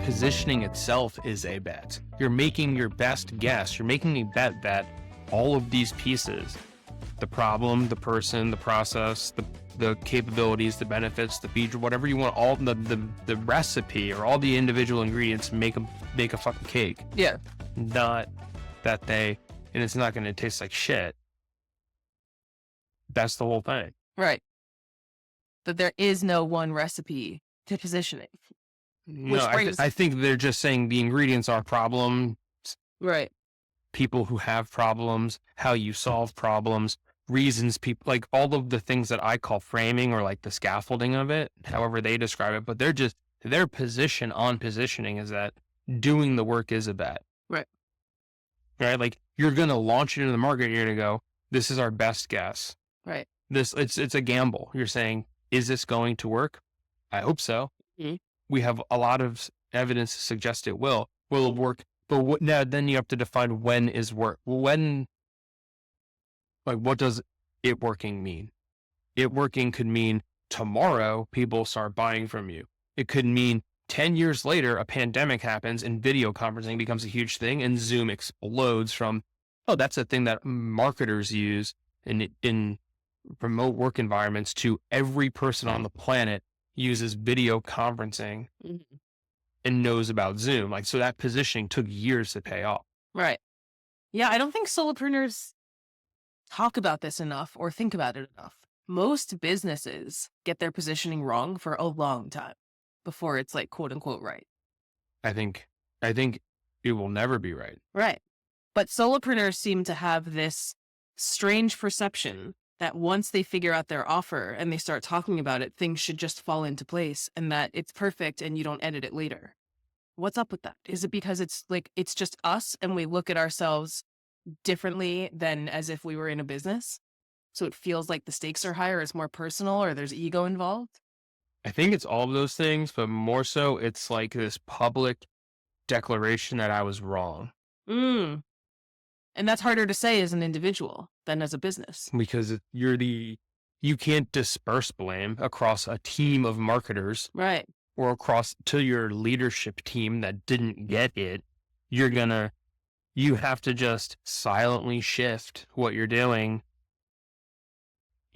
positioning itself is a bet. You're making your best guess. You're making a bet that all of these pieces, the problem, the person, the process, the capabilities, the benefits, the feature, whatever you want, all the recipe or all the individual ingredients make a fucking cake. Yeah. Not that and it's not going to taste like shit. That's the whole thing. Right. That there is no one recipe to positioning. No, I think they're just saying the ingredients are problem. Right. People who have problems, how you solve problems, reasons people, like all of the things that I call framing or like the scaffolding of it, however they describe it. But their position on positioning is that doing the work is a bet. Right. Right. Like you're going to launch it into the market. You're going to go, this is our best guess. Right. It's a gamble. You're saying, is this going to work? I hope so. Mm-hmm. We have a lot of evidence to suggest it will. Will it work? But then you have to define when is work. When, like, what does it working mean? It working could mean tomorrow people start buying from you. It could mean 10 years later, a pandemic happens and video conferencing becomes a huge thing and Zoom explodes from, oh, that's a thing that marketers use in remote work environments to every person on the planet uses video conferencing and knows about Zoom. Like, so that positioning took years to pay off. Right. Yeah. I don't think solopreneurs talk about this enough or think about it enough. Most businesses get their positioning wrong for a long time before it's like quote unquote right. I think it will never be right. Right. But solopreneurs seem to have this strange perception that once they figure out their offer and they start talking about it, things should just fall into place and that it's perfect and you don't edit it later. What's up with that? Is it because it's just us and we look at ourselves differently than as if we were in a business? So it feels like the stakes are higher, it's more personal, or there's ego involved? I think it's all of those things, but more so it's like this public declaration that I was wrong. And that's harder to say as an individual than as a business. Because you can't disperse blame across a team of marketers. Right. Or across to your leadership team that didn't get it. You have to just silently shift what you're doing.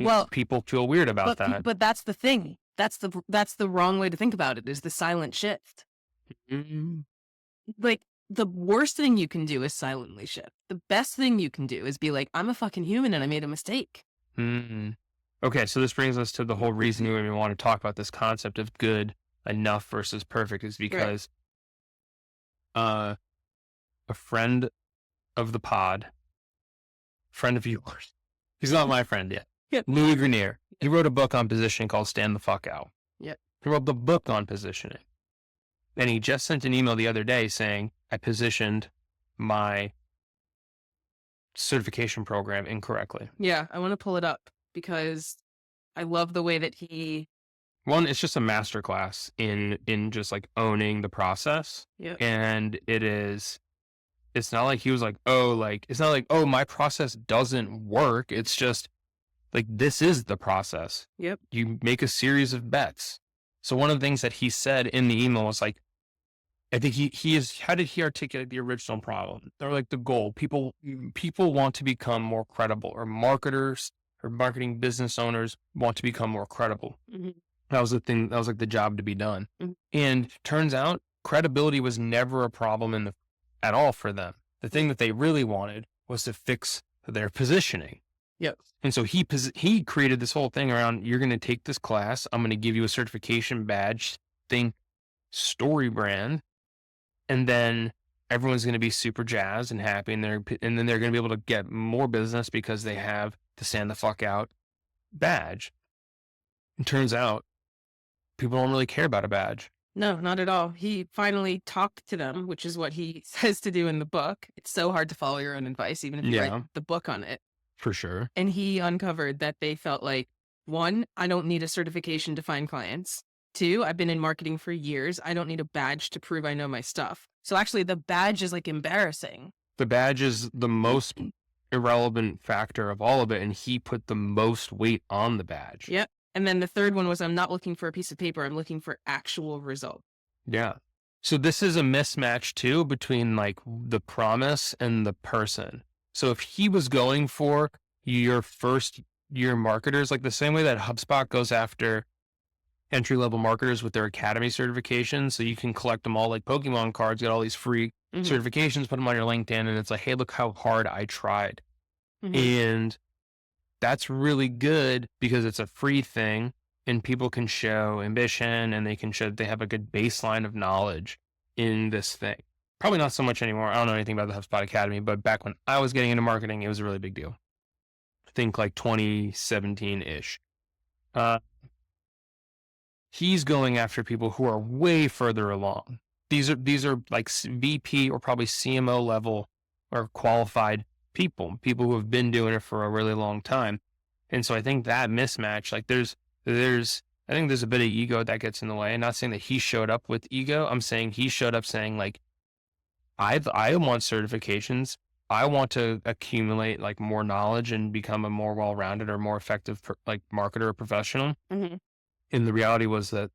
Well, people feel weird about that. But that's the thing. That's the wrong way to think about it, is the silent shift. Mm-hmm. Like, the worst thing you can do is silently shift. The best thing you can do is be like, I'm a fucking human and I made a mistake. Mm-hmm. Okay, so this brings us to the whole reason we want to talk about this concept of good enough versus perfect is because a friend of the pod, friend of yours, he's not my friend yet, Louis Grenier, he wrote a book on positioning called Stand the Fuck Out. Yep. He wrote the book on positioning. And he just sent an email the other day saying, I positioned my certification program incorrectly. Yeah, I want to pull it up because I love the way that he... One, it's just a masterclass in just like owning the process. Yep. And it's not like he was like, it's not like, oh, my process doesn't work. It's just like, this is the process. Yep. You make a series of bets. So one of the things that he said in the email was like, I think how did he articulate the original problem or like the goal? People want to become more credible, or marketers or marketing business owners want to become more credible. Mm-hmm. That was the thing. That was like the job to be done. Mm-hmm. And turns out credibility was never a problem at all for them. The thing that they really wanted was to fix their positioning. Yep. And so he created this whole thing around, you're going to take this class. I'm going to give you a certification badge thing, story brand. And then everyone's going to be super jazzed and happy. And then they're going to be able to get more business because they have the Stand the Fuck Out badge. It turns out people don't really care about a badge. No, not at all. He finally talked to them, which is what he says to do in the book. It's so hard to follow your own advice, even if you write the book on it. For sure. And he uncovered that they felt like, 1, I don't need a certification to find clients. 2, I've been in marketing for years. I don't need a badge to prove I know my stuff. So actually the badge is like embarrassing. The badge is the most irrelevant factor of all of it. And he put the most weight on the badge. Yep. And then the third one was, I'm not looking for a piece of paper. I'm looking for actual result. Yeah. So this is a mismatch too between like the promise and the person. So if he was going for your first year marketers, like the same way that HubSpot goes after entry level marketers with their academy certifications, so you can collect them all like Pokemon cards, get all these free certifications, put them on your LinkedIn, and it's like, hey, look how hard I tried. And that's really good because it's a free thing and people can show ambition and they can show that they have a good baseline of knowledge in this thing. Probably not so much anymore. I don't know anything about the HubSpot Academy, but back when I was getting into marketing, it was a really big deal. I think like 2017-ish. He's going after people who are way further along. These are like VP or probably CMO level or qualified people who have been doing it for a really long time. And so I think that mismatch, like I think there's a bit of ego that gets in the way. I'm not saying that he showed up with ego. I'm saying he showed up saying like, I want certifications. I want to accumulate like more knowledge and become a more well-rounded or more effective like marketer or professional. And the reality was that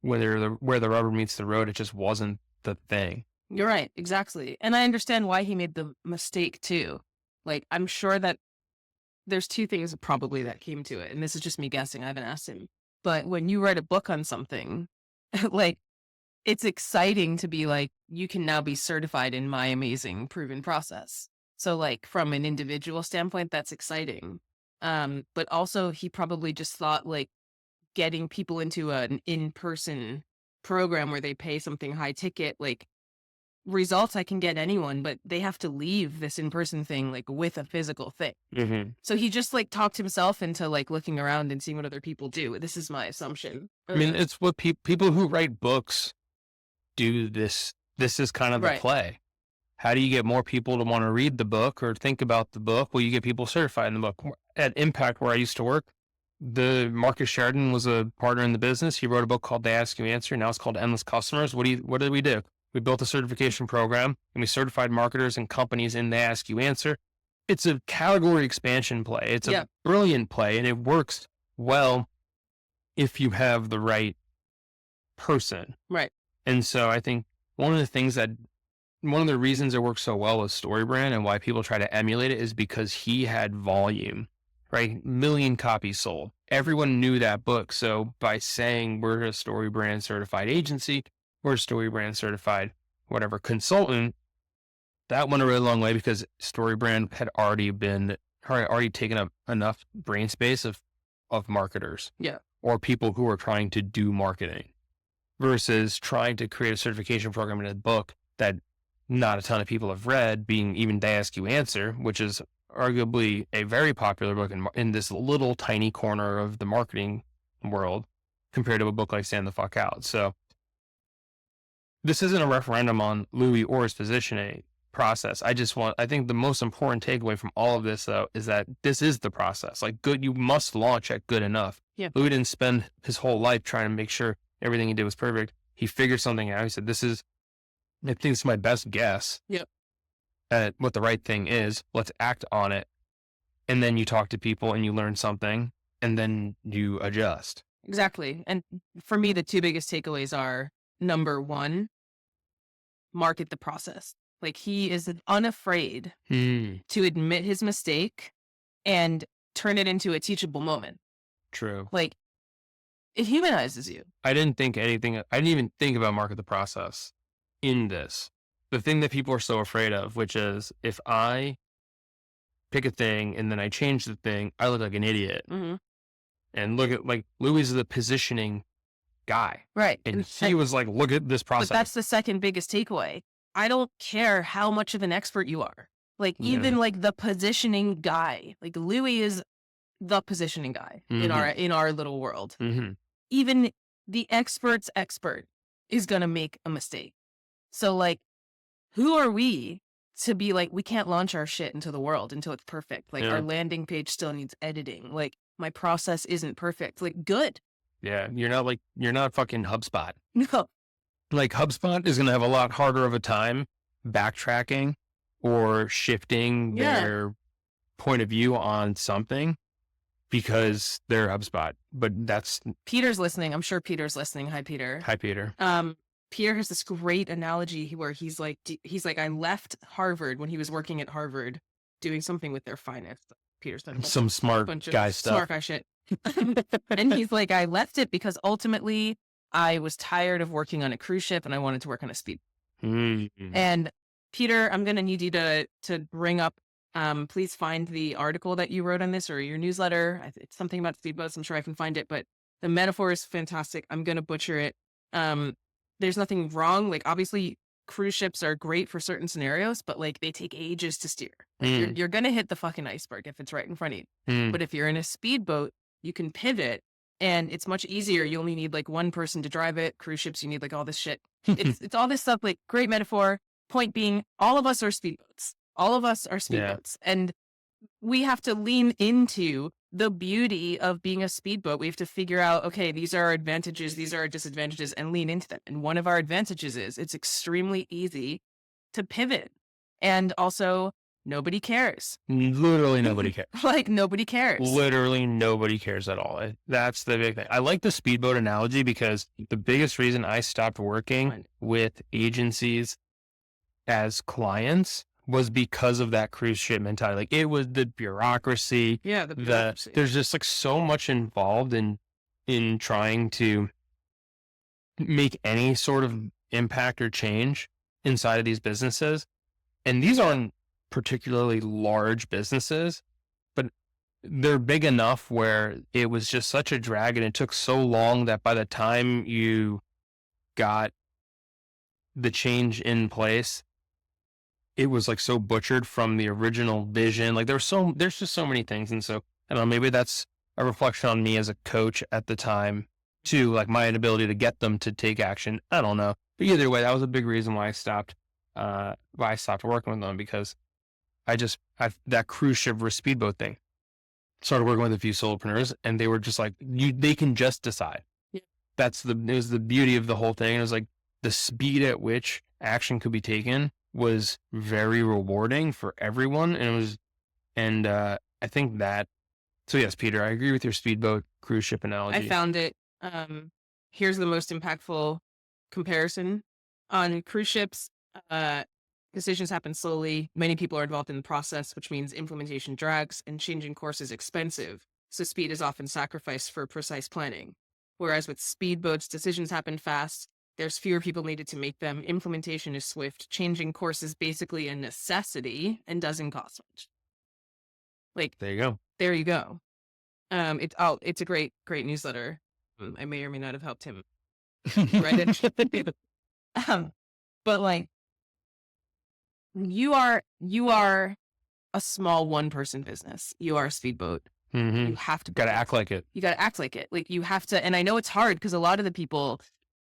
where the rubber meets the road, it just wasn't the thing. You're right. Exactly. And I understand why he made the mistake too. Like, I'm sure that there's two things probably that came to it. And this is just me guessing. I haven't asked him. But when you write a book on something, like, it's exciting to be like, you can now be certified in my amazing proven process. So like from an individual standpoint, that's exciting. But also he probably just thought like getting people into an in-person program where they pay something high ticket, like results I can get anyone, but they have to leave this in-person thing like with a physical thing. So he just like talked himself into like looking around and seeing what other people do. This is my assumption. I mean, it's what people who write books do. This is kind of the play. How do you get more people to want to read the book or think about the book? Well, you get people certified in the book. At Impact, where I used to work, Marcus Sheridan was a partner in the business. He wrote a book called They Ask You Answer. Now it's called Endless Customers. What did we do? We built a certification program and we certified marketers and companies in They Ask You Answer. It's a category expansion play. It's a brilliant play, and it works well if you have the right person. Right. And so I think one of the reasons it works so well with StoryBrand and why people try to emulate it is because he had volume, right? 1 million copies sold. Everyone knew that book. So by saying we're a StoryBrand certified agency, we're a StoryBrand certified whatever consultant, that went a really long way because StoryBrand had already taken up enough brain space of marketers. Yeah. Or people who are trying to do marketing versus trying to create a certification program in a book that not a ton of people have read, being even They Ask You Answer, which is arguably a very popular book in this little tiny corner of the marketing world compared to a book like Stand the Fuck Out. So this isn't a referendum on Louis or his positioning process. I think the most important takeaway from all of this though is that this is the process. Like you must launch at good enough. Yeah. Louis didn't spend his whole life trying to make sure everything he did was perfect. He figured something out. He said, I think it's my best guess at what the right thing is. Let's act on it. And then you talk to people and you learn something and then you adjust. Exactly. And for me, the two biggest takeaways are, number one, market the process. Like he is unafraid to admit his mistake and turn it into a teachable moment. True. Like it humanizes you. I didn't even think about market the process in this. The thing that people are so afraid of, which is if I pick a thing and then I change the thing, I look like an idiot. And look at like Louis is the positioning guy. Right. And he was like, look at this process. But that's the second biggest takeaway. I don't care how much of an expert you are. Like even like the positioning guy, like Louis is the positioning guy in our little world. Even the expert's expert is going to make a mistake. So like, who are we to be like, we can't launch our shit into the world until it's perfect. Like our landing page still needs editing. Like my process isn't perfect. Like good. Yeah. You're not fucking HubSpot. No. Like HubSpot is going to have a lot harder of a time backtracking or shifting their point of view on something because they're HubSpot. But that's... Peter's listening. I'm sure Peter's listening. Hi, Peter. Hi, Peter. Peter has this great analogy where he's like, I left Harvard when he was working at Harvard doing something with their finance. Peter's done Some smart bunch of guy stuff. smart guy shit. And he's like, I left it because ultimately I was tired of working on a cruise ship and I wanted to work on a speed. And Peter, I'm going to need you to bring up, please find the article that you wrote on this or your newsletter. It's something about speedboats. I'm sure I can find it, but the metaphor is fantastic. I'm going to butcher it. There's nothing wrong. Like, obviously cruise ships are great for certain scenarios, but like they take ages to steer. Like, you're going to hit the fucking iceberg if it's right in front of you. But if you're in a speedboat, you can pivot and it's much easier. You only need like one person to drive it. Cruise ships, you need like all this shit. It's all this stuff, like great metaphor. Point being, all of us are speedboats. All of us are speedboats. And we have to lean into the beauty of being a speedboat. We have to figure out, okay, these are our advantages, these are our disadvantages, and lean into them. And one of our advantages is it's extremely easy to pivot. And also, nobody cares. Literally nobody cares. Like, nobody cares. Literally nobody cares at all. That's the big thing. I like the speedboat analogy because the biggest reason I stopped working with agencies as clients was because of that cruise ship mentality. Like, it was the bureaucracy. Yeah, the bureaucracy. There's just like so much involved in trying to make any sort of impact or change inside of these businesses. And these aren't particularly large businesses, but they're big enough where it was just such a drag, and it took so long that by the time you got the change in place, it was like so butchered from the original vision. Like, there's just so many things. And so, I don't know, maybe that's a reflection on me as a coach at the time too, like my inability to get them to take action. I don't know. But either way, that was a big reason why I stopped working with them, because that cruise ship versus speedboat thing. Started working with a few solopreneurs, and they were just like, they can just decide. Yeah. It was the beauty of the whole thing. It was like the speed at which action could be taken was very rewarding for everyone. And I think that, so yes, Peter, I agree with your speedboat cruise ship analogy. I found it. Here's the most impactful comparison. On cruise ships, decisions happen slowly. Many people are involved in the process, which means implementation drags and changing course is expensive. So speed is often sacrificed for precise planning. Whereas with speedboats, decisions happen fast. There's fewer people needed to make them. Implementation is swift. Changing course is basically a necessity and doesn't cost much. Like, there you go. There you go. It's a great newsletter. I may or may not have helped him write it. But like, you are a small one-person business. You are a speedboat. Mm-hmm. You have to gotta act like it. You gotta act like it. Like, you have to. And I know it's hard because a lot of the people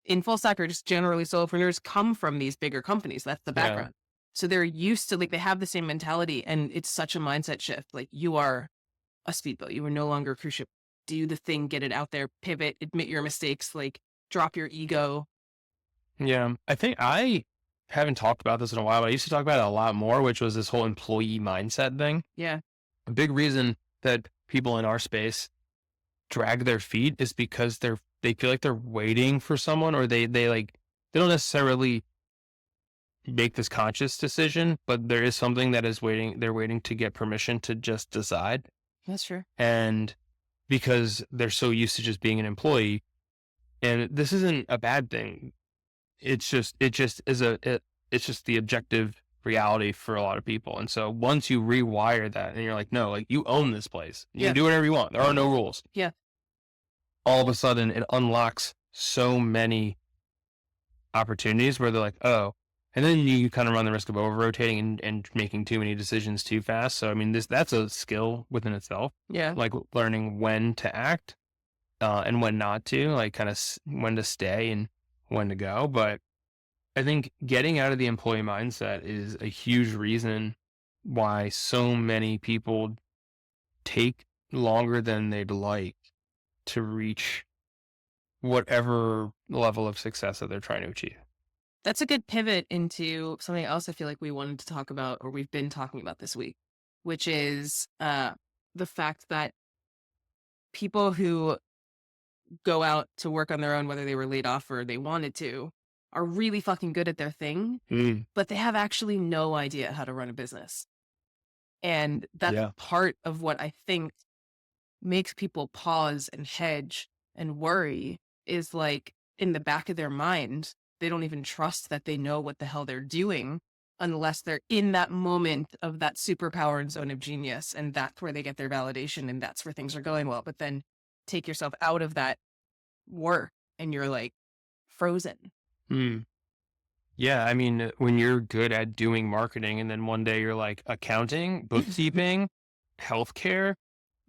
in full stack, or just generally solopreneurs, come from these bigger companies. That's the background. So they're used to, like, they have the same mentality, and it's such a mindset shift. Like, you are a speedboat. You are no longer a cruise ship. Do the thing, get it out there, pivot, admit your mistakes, like, drop your ego. Yeah. I think I haven't talked about this in a while, but I used to talk about it a lot more, which was this whole employee mindset thing. Yeah. A big reason that people in our space drag their feet is because they feel like they're waiting for someone, or they don't necessarily make this conscious decision, but there is something that is waiting. They're waiting to get permission to just decide. That's true. And because they're so used to just being an employee, and this isn't a bad thing. It's just the objective reality for a lot of people. And so once you rewire that and you're like, no, like, you own this place. You can do whatever you want. There are no rules. Yeah. All of a sudden it unlocks so many opportunities where they're like, oh, and then you kind of run the risk of over rotating and making too many decisions too fast. So, I mean, that's a skill within itself. Yeah. Like learning when to act and when not to, like kind of when to stay and when to go. But I think getting out of the employee mindset is a huge reason why so many people take longer than they'd like to reach whatever level of success that they're trying to achieve. That's a good pivot into something else I feel like we wanted to talk about, or we've been talking about this week, which is the fact that people who go out to work on their own, whether they were laid off or they wanted to, are really fucking good at their thing, Mm. but they have actually no idea how to run a business. And that's Yeah. part of what I think makes people pause and hedge and worry is like in the back of their mind, they don't even trust that they know what the hell they're doing unless they're in that moment of that superpower and zone of genius. And that's where they get their validation and that's where things are going well. But then take yourself out of that work and you're like frozen. Mm. Yeah. I mean, when you're good at doing marketing and then one day you're like accounting, bookkeeping, healthcare,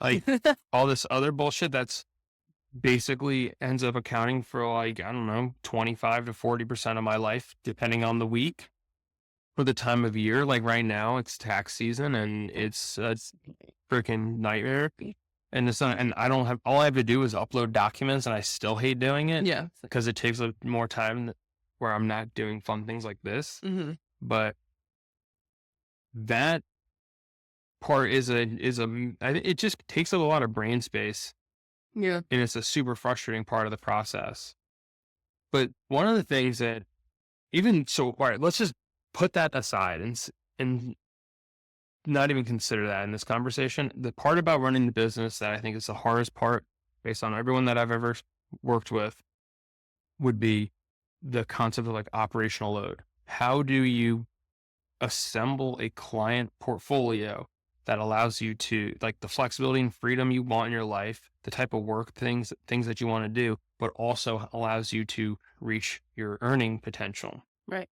like all this other bullshit that's basically ends up accounting for like, I don't know, 25 to 40% of my life, depending on the week or the time of year. Like right now it's tax season and it's a freaking nightmare. And it's not, and I don't have, all I have to do is upload documents and I still hate doing it Yeah. because it takes more time where I'm not doing fun things like this. Mm-hmm. But that part it just takes up a lot of brain space Yeah. and it's a super frustrating part of the process. But one of the things that even so, all right, let's just put that aside and not even consider that in this conversation. The part about running the business that I think is the hardest part based on everyone that I've ever worked with would be the concept of like operational load. How do you assemble a client portfolio that allows you to like the flexibility and freedom you want in your life, the type of work things that you want to do, but also allows you to reach your earning potential. Right.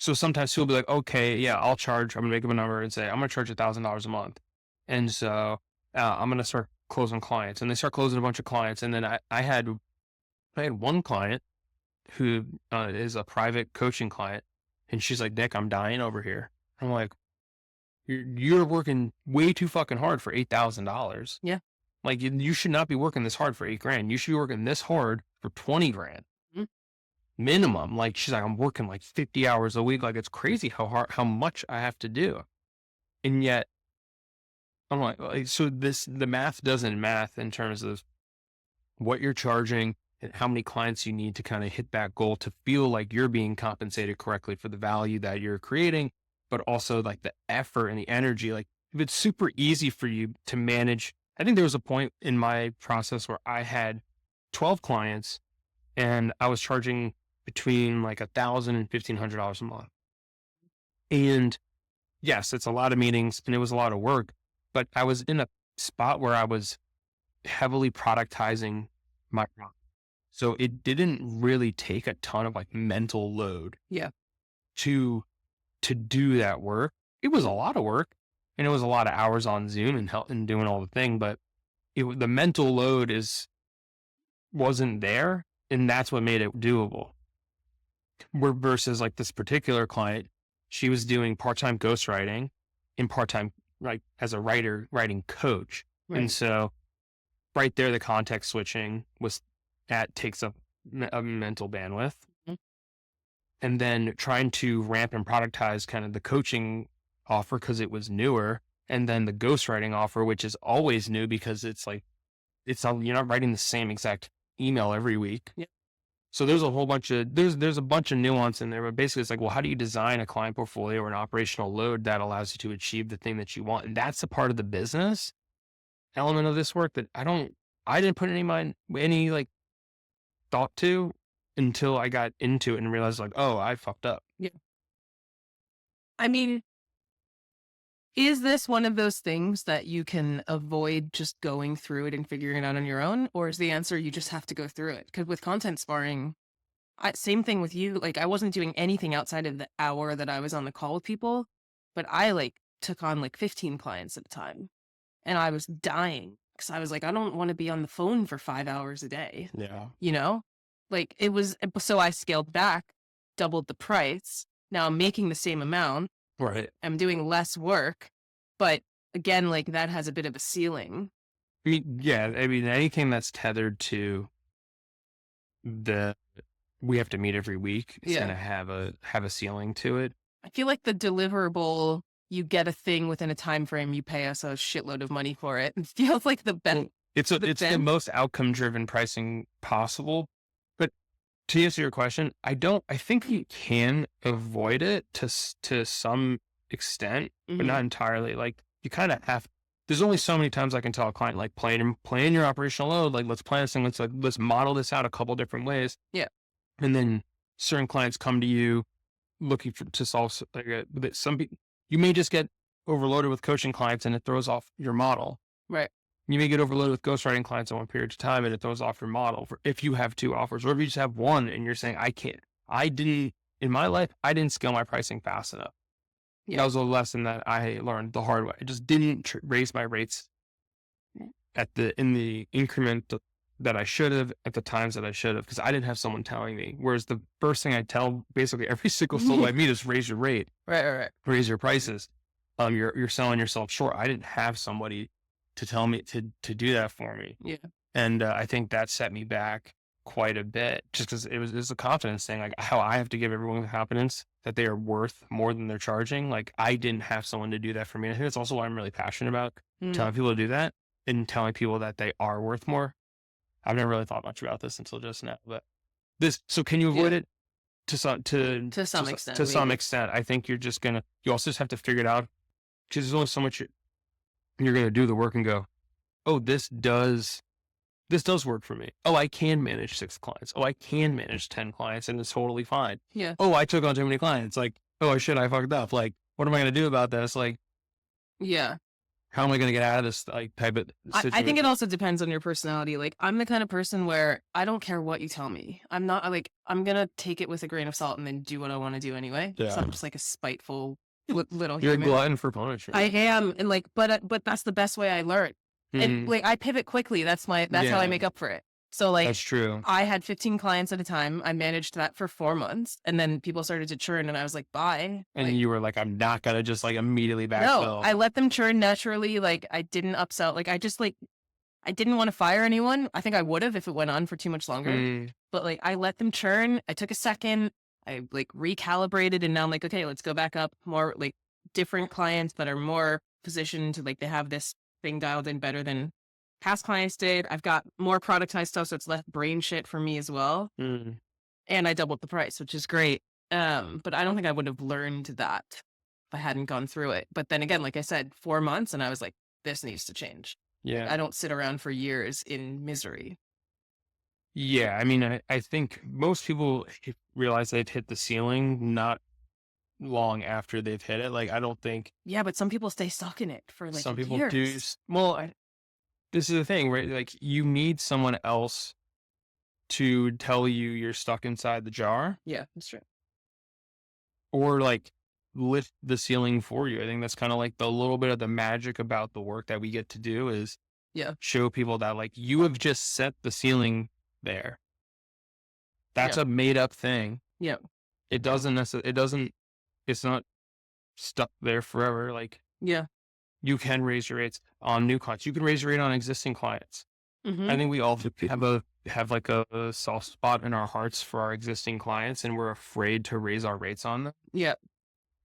So sometimes people will be like, okay, yeah, I'm gonna make up a number and say, I'm gonna charge $1,000 a month. And so I'm gonna start closing clients, and they start closing a bunch of clients. And then I had one client who is a private coaching client, and she's like, Nick, I'm dying over here. I'm like, you're working way too fucking hard for $8,000. Yeah. Like you should not be working this hard for $8,000. You should be working this hard for 20 grand Mhm. minimum. Like she's like, I'm working like 50 hours a week. Like it's crazy how much I have to do. And yet I'm like, so the math doesn't math in terms of what you're charging and how many clients you need to kind of hit that goal to feel like you're being compensated correctly for the value that you're creating, but also like the effort and the energy. Like if it's super easy for you to manage, I think there was a point in my process where I had 12 clients and I was charging between like $1,000 and $1,500 a month. And yes, it's a lot of meetings and it was a lot of work, but I was in a spot where I was heavily productizing my product. So it didn't really take a ton of like mental load Yeah. to do that work. It was a lot of work and it was a lot of hours on Zoom and doing all the thing, but the mental load wasn't there, and that's what made it doable. Versus like this particular client, she was doing part-time ghostwriting and part-time like as a writing coach. Right. And so right there, the context switching takes up a mental bandwidth. Mhm. And then trying to ramp and productize kind of the coaching offer because it was newer. And then the ghostwriting offer, which is always new because it's like, you're not writing the same exact email every week. Yep. So there's a whole bunch of, there's a bunch of nuance in there, but basically it's like, well, how do you design a client portfolio or an operational load that allows you to achieve the thing that you want? And that's a part of the business element of this work that I didn't put any like thought to until I got into it and realized like, oh, I fucked up. Yeah. I mean, is this one of those things that you can avoid just going through it and figuring it out on your own? Or is the answer you just have to go through it? Because with content sparring, same thing with you. Like I wasn't doing anything outside of the hour that I was on the call with people, but I like took on like 15 clients at a time and I was dying because I was like, I don't want to be on the phone for 5 hours a day. Yeah. You know, like so I scaled back, doubled the price. Now I'm making the same amount. Right. I'm doing less work, but again, like that has a bit of a ceiling. Yeah. I mean, anything that's tethered to we have to meet every week. It's going to have a ceiling to it. I feel like the deliverable, you get a thing within a time frame, you pay us a shitload of money for it. It feels like the best. It's the most outcome driven pricing possible. But to answer your question, I think you can avoid it to some extent, but Hmm. not entirely. Like you kind of have, there's only so many times I can tell a client, like plan your operational load. Like let's plan this thing. Let's model this out a couple different ways. Yeah. And then certain clients come to you looking to solve some people, you may just get overloaded with coaching clients and it throws off your model. Right. You may get overloaded with ghostwriting clients at one period of time and it throws off your model for if you have two offers, or if you just have one and you're saying, in my life, I didn't scale my pricing fast enough. Yeah. That was a lesson that I learned the hard way. I just didn't raise my rates in the increment that I should have at the times that I should have, because I didn't have someone telling me. Whereas the first thing I tell basically every single solo I meet is raise your rate, Right. raise your prices. You're selling yourself short. I didn't have somebody to tell me to do that for me. Yeah. And I think that set me back quite a bit, just because it was a confidence thing, like how I have to give everyone the confidence that they are worth more than they're charging. Like I didn't have someone to do that for me. I think that's also why I'm really passionate about telling people to do that and telling people that they are worth more. I've never really thought much about this until just now, but so can you avoid Yeah. it to some extent, to some maybe. extent? I think you also just have to figure it out, because there's only so much you're going to do the work and go, oh, this does work for me. Oh, I can manage 6 clients. Oh, I can manage 10 clients and it's totally fine. Yeah. Oh, I took on too many clients. Like, oh shit, I fucked up. Like, what am I going to do about this? Like, Yeah. how am I going to get out of this like type of I think situation? it also depends on your personality. Like, I'm the kind of person where I don't care what you tell me. I'm not like, I'm going to take it with a grain of salt and then do what I want to do anyway. So Yeah. I'm just like a spiteful little You're a human. glutton for punishment. I am. And like, but that's the best way I learn. And Mhm. like, I pivot quickly. That's how I Yeah. make up for it. So like, That's true. I had 15 clients at a time. I managed that for 4 months, and then people started to churn and I was like, bye. And Like, you were like, I'm not going to just like immediately no, backfill. I let them churn naturally. Like, I didn't upsell. Like, I didn't want to fire anyone. I think I would have if it went on for too much longer. Mm. But like, I let them churn. I took a second. I like recalibrated, and now I'm like, okay, let's go back up. More like different clients that are more positioned to like they have this thing dialed in better than past clients did. I've got more productized stuff, so it's less brain shit for me as well. Mm. And I doubled the price, which is great. But I don't think I would have learned that if I hadn't gone through it. But then again, like I said, 4 months, and I was like, this needs to change. Yeah. I don't sit around for years in misery. Yeah. I mean, I think most people realize they've hit the ceiling not long after they've hit it. Like, I don't think Yeah, but some people stay stuck in it for like some people years. do. Well, this is the thing, right? Like, you need someone else to tell you you're stuck inside the jar, Yeah, that's true. or like lift the ceiling for you. I think that's kind of like the little bit of the magic about the work that we get to do is Yeah. show people that like you have just set the ceiling there. That's Yeah. a made up thing. Yeah. It doesn't necessarily, it's not stuck there forever. Like, Yeah. you can raise your rates on new clients. You can raise your rate on existing clients. Mm-hmm. I think we all have like a soft spot in our hearts for our existing clients, and we're afraid to raise our rates on them Yeah.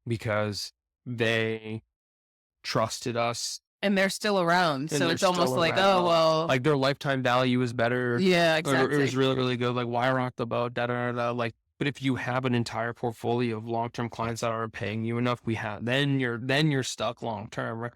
because they trusted us. And they're still around. And So they're it's almost still like, around. oh, well. Like their lifetime value is better. Yeah, Or exactly. it was really, really good. Like, why rock the boat? Da, da, da, da. Like, but if you have an entire portfolio of long-term clients that aren't paying you enough, then you're stuck long-term, right?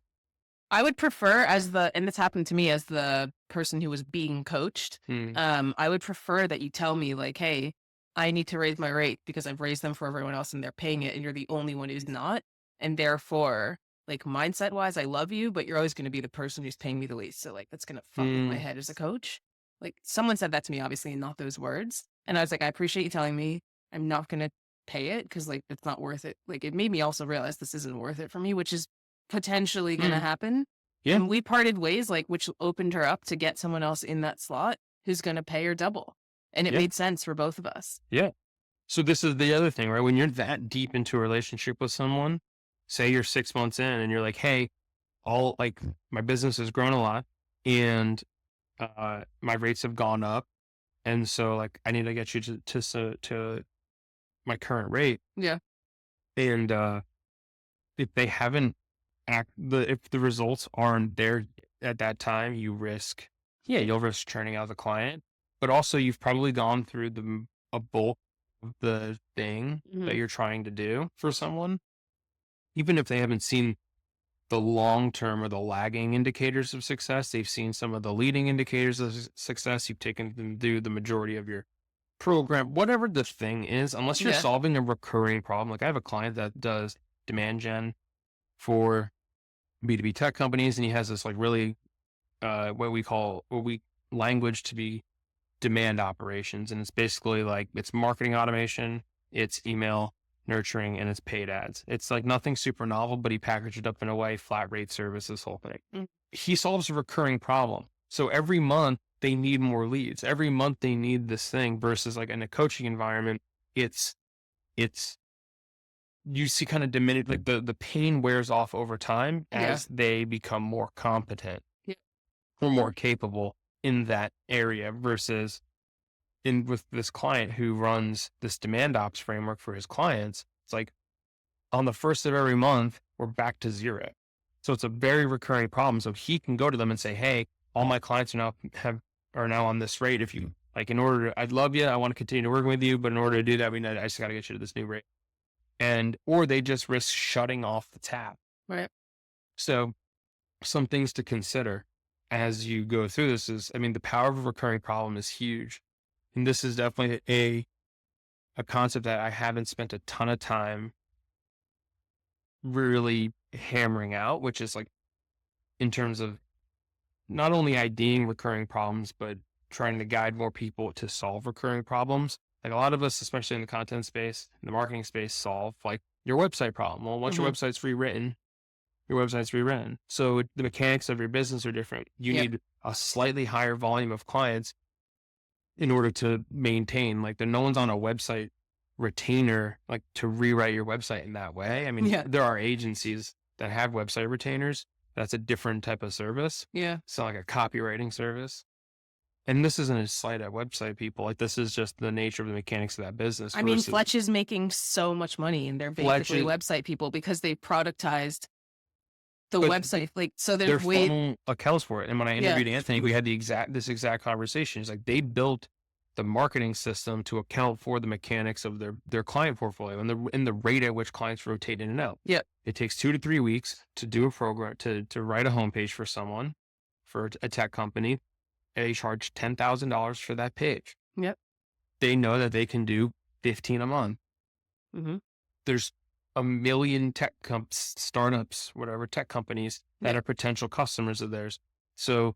I would prefer and this happened to me as the person who was being coached. I would prefer that you tell me like, hey, I need to raise my rate because I've raised them for everyone else and they're paying it and you're the only one who's not. And therefore, like mindset wise, I love you, but you're always going to be the person who's paying me the least. So like, that's going to fuck with my head as a coach. Like someone said that to me, obviously, and not those words. And I was like, I appreciate you telling me I'm not going to pay it because like, it's not worth it. Like it made me also realize this isn't worth it for me, which is potentially going to happen. Yeah. And we parted ways, like, which opened her up to get someone else in that slot who's going to pay her double. And it Yeah. made sense for both of us. Yeah. So this is the other thing, right? When you're that deep into a relationship with someone, say you're 6 months in and you're like, hey, my business has grown a lot and my rates have gone up. And so like, I need to get you to my current rate. Yeah. And if they haven't if the results aren't there at that time, you'll risk churning out the client, but also you've probably gone through a bulk of the thing that Mhm. you're trying to do for someone, even if they haven't seen the long term or the lagging indicators of success, they've seen some of the leading indicators of success. You've taken them through the majority of your program, whatever the thing is, unless you're Yeah. solving a recurring problem. Like I have a client that does demand gen for B2B tech companies, and he has this like really what we language to be demand operations. And it's basically like it's marketing automation, it's email nurturing, and it's paid ads. It's like nothing super novel, but he packaged it up in a way, flat rate service, this whole thing. Mm. He solves a recurring problem. So every month they need more leads. Every month they need this thing versus like in a coaching environment, it's it's you see kind of diminish like the pain wears off over time Yeah. as they become more competent Yeah. or more capable in that area versus in with this client who runs this demand ops framework for his clients. It's like on the first of every month, we're back to zero. So it's a very recurring problem. So he can go to them and say, hey, all my clients are now on this rate. If you like, in order to, I'd love you. I want to continue to work with you. But in order to do that, I just got to get you to this new rate. Or they just risk shutting off the tap. Right. So some things to consider as you go through this is, I mean, the power of a recurring problem is huge. And this is definitely a concept that I haven't spent a ton of time really hammering out, which is like in terms of not only IDing recurring problems, but trying to guide more people to solve recurring problems. Like a lot of us, especially in the content space, in the marketing space, solve like your website problem. Well, once your Mhm. website's rewritten, your website's rewritten. So the mechanics of your business are different. You Yep. need a slightly higher volume of clients in order to maintain, like, no one's on a website retainer, like, to rewrite your website in that way. I mean, Yeah. there are agencies that have website retainers. That's a different type of service. Yeah. It's not like a copywriting service. And this isn't a slight at website people. Like, this is just the nature of the mechanics of that business I mean, versus Fletch is making so much money and they're Fletch basically website people because they productized the but website. Like, so their there's way, funnel accounts for it. And when I yeah. interviewed Anthony, we had this exact conversation. It's like they built the marketing system to account for the mechanics of their client portfolio and the rate at which clients rotate in and out. Yep. It takes 2 to 3 weeks to do a program to write a homepage for someone, for a tech company. And they charge $10,000 for that page. Yep. They know that they can do 15 a month. Mm-hmm. There's a million startups, whatever, tech companies that Yep. are potential customers of theirs. So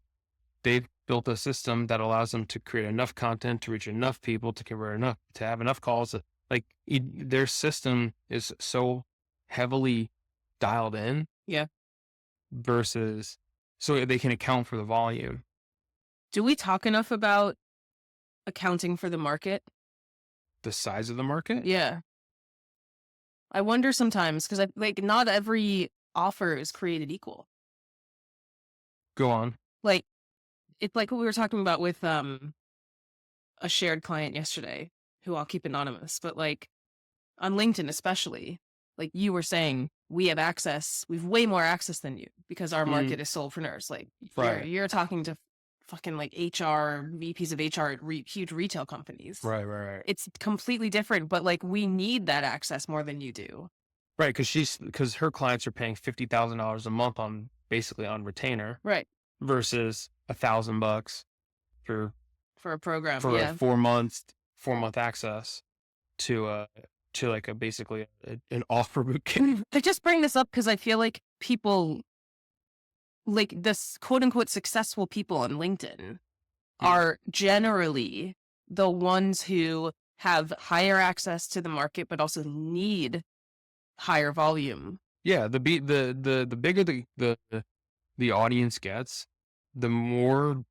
they've built a system that allows them to create enough content to reach enough people to convert enough, to have enough calls. Their system is so heavily dialed in Yeah. versus so they can account for the volume, Do we talk enough about accounting for the market? the size of the market. Yeah. I wonder sometimes because I like not every offer is created equal. Go on. Like it's like what we were talking about with a shared client yesterday who I'll keep anonymous, but like on LinkedIn especially, like you were saying, we have access, we've way more access than you because our market is solopreneurs. Like Right. you're talking to fucking like HR, VPs of HR at huge retail companies. Right. It's completely different, but like we need that access more than you do. Right. Because her clients are paying $50,000 a month basically on retainer Right. versus $1,000 for For a program. a Yeah. 4-month access to like a basically an offer boot camp. I just bring this up because I feel like people like this quote unquote successful people on LinkedIn are generally the ones who have higher access to the market, but also need higher volume. Yeah, the bigger the audience gets, the more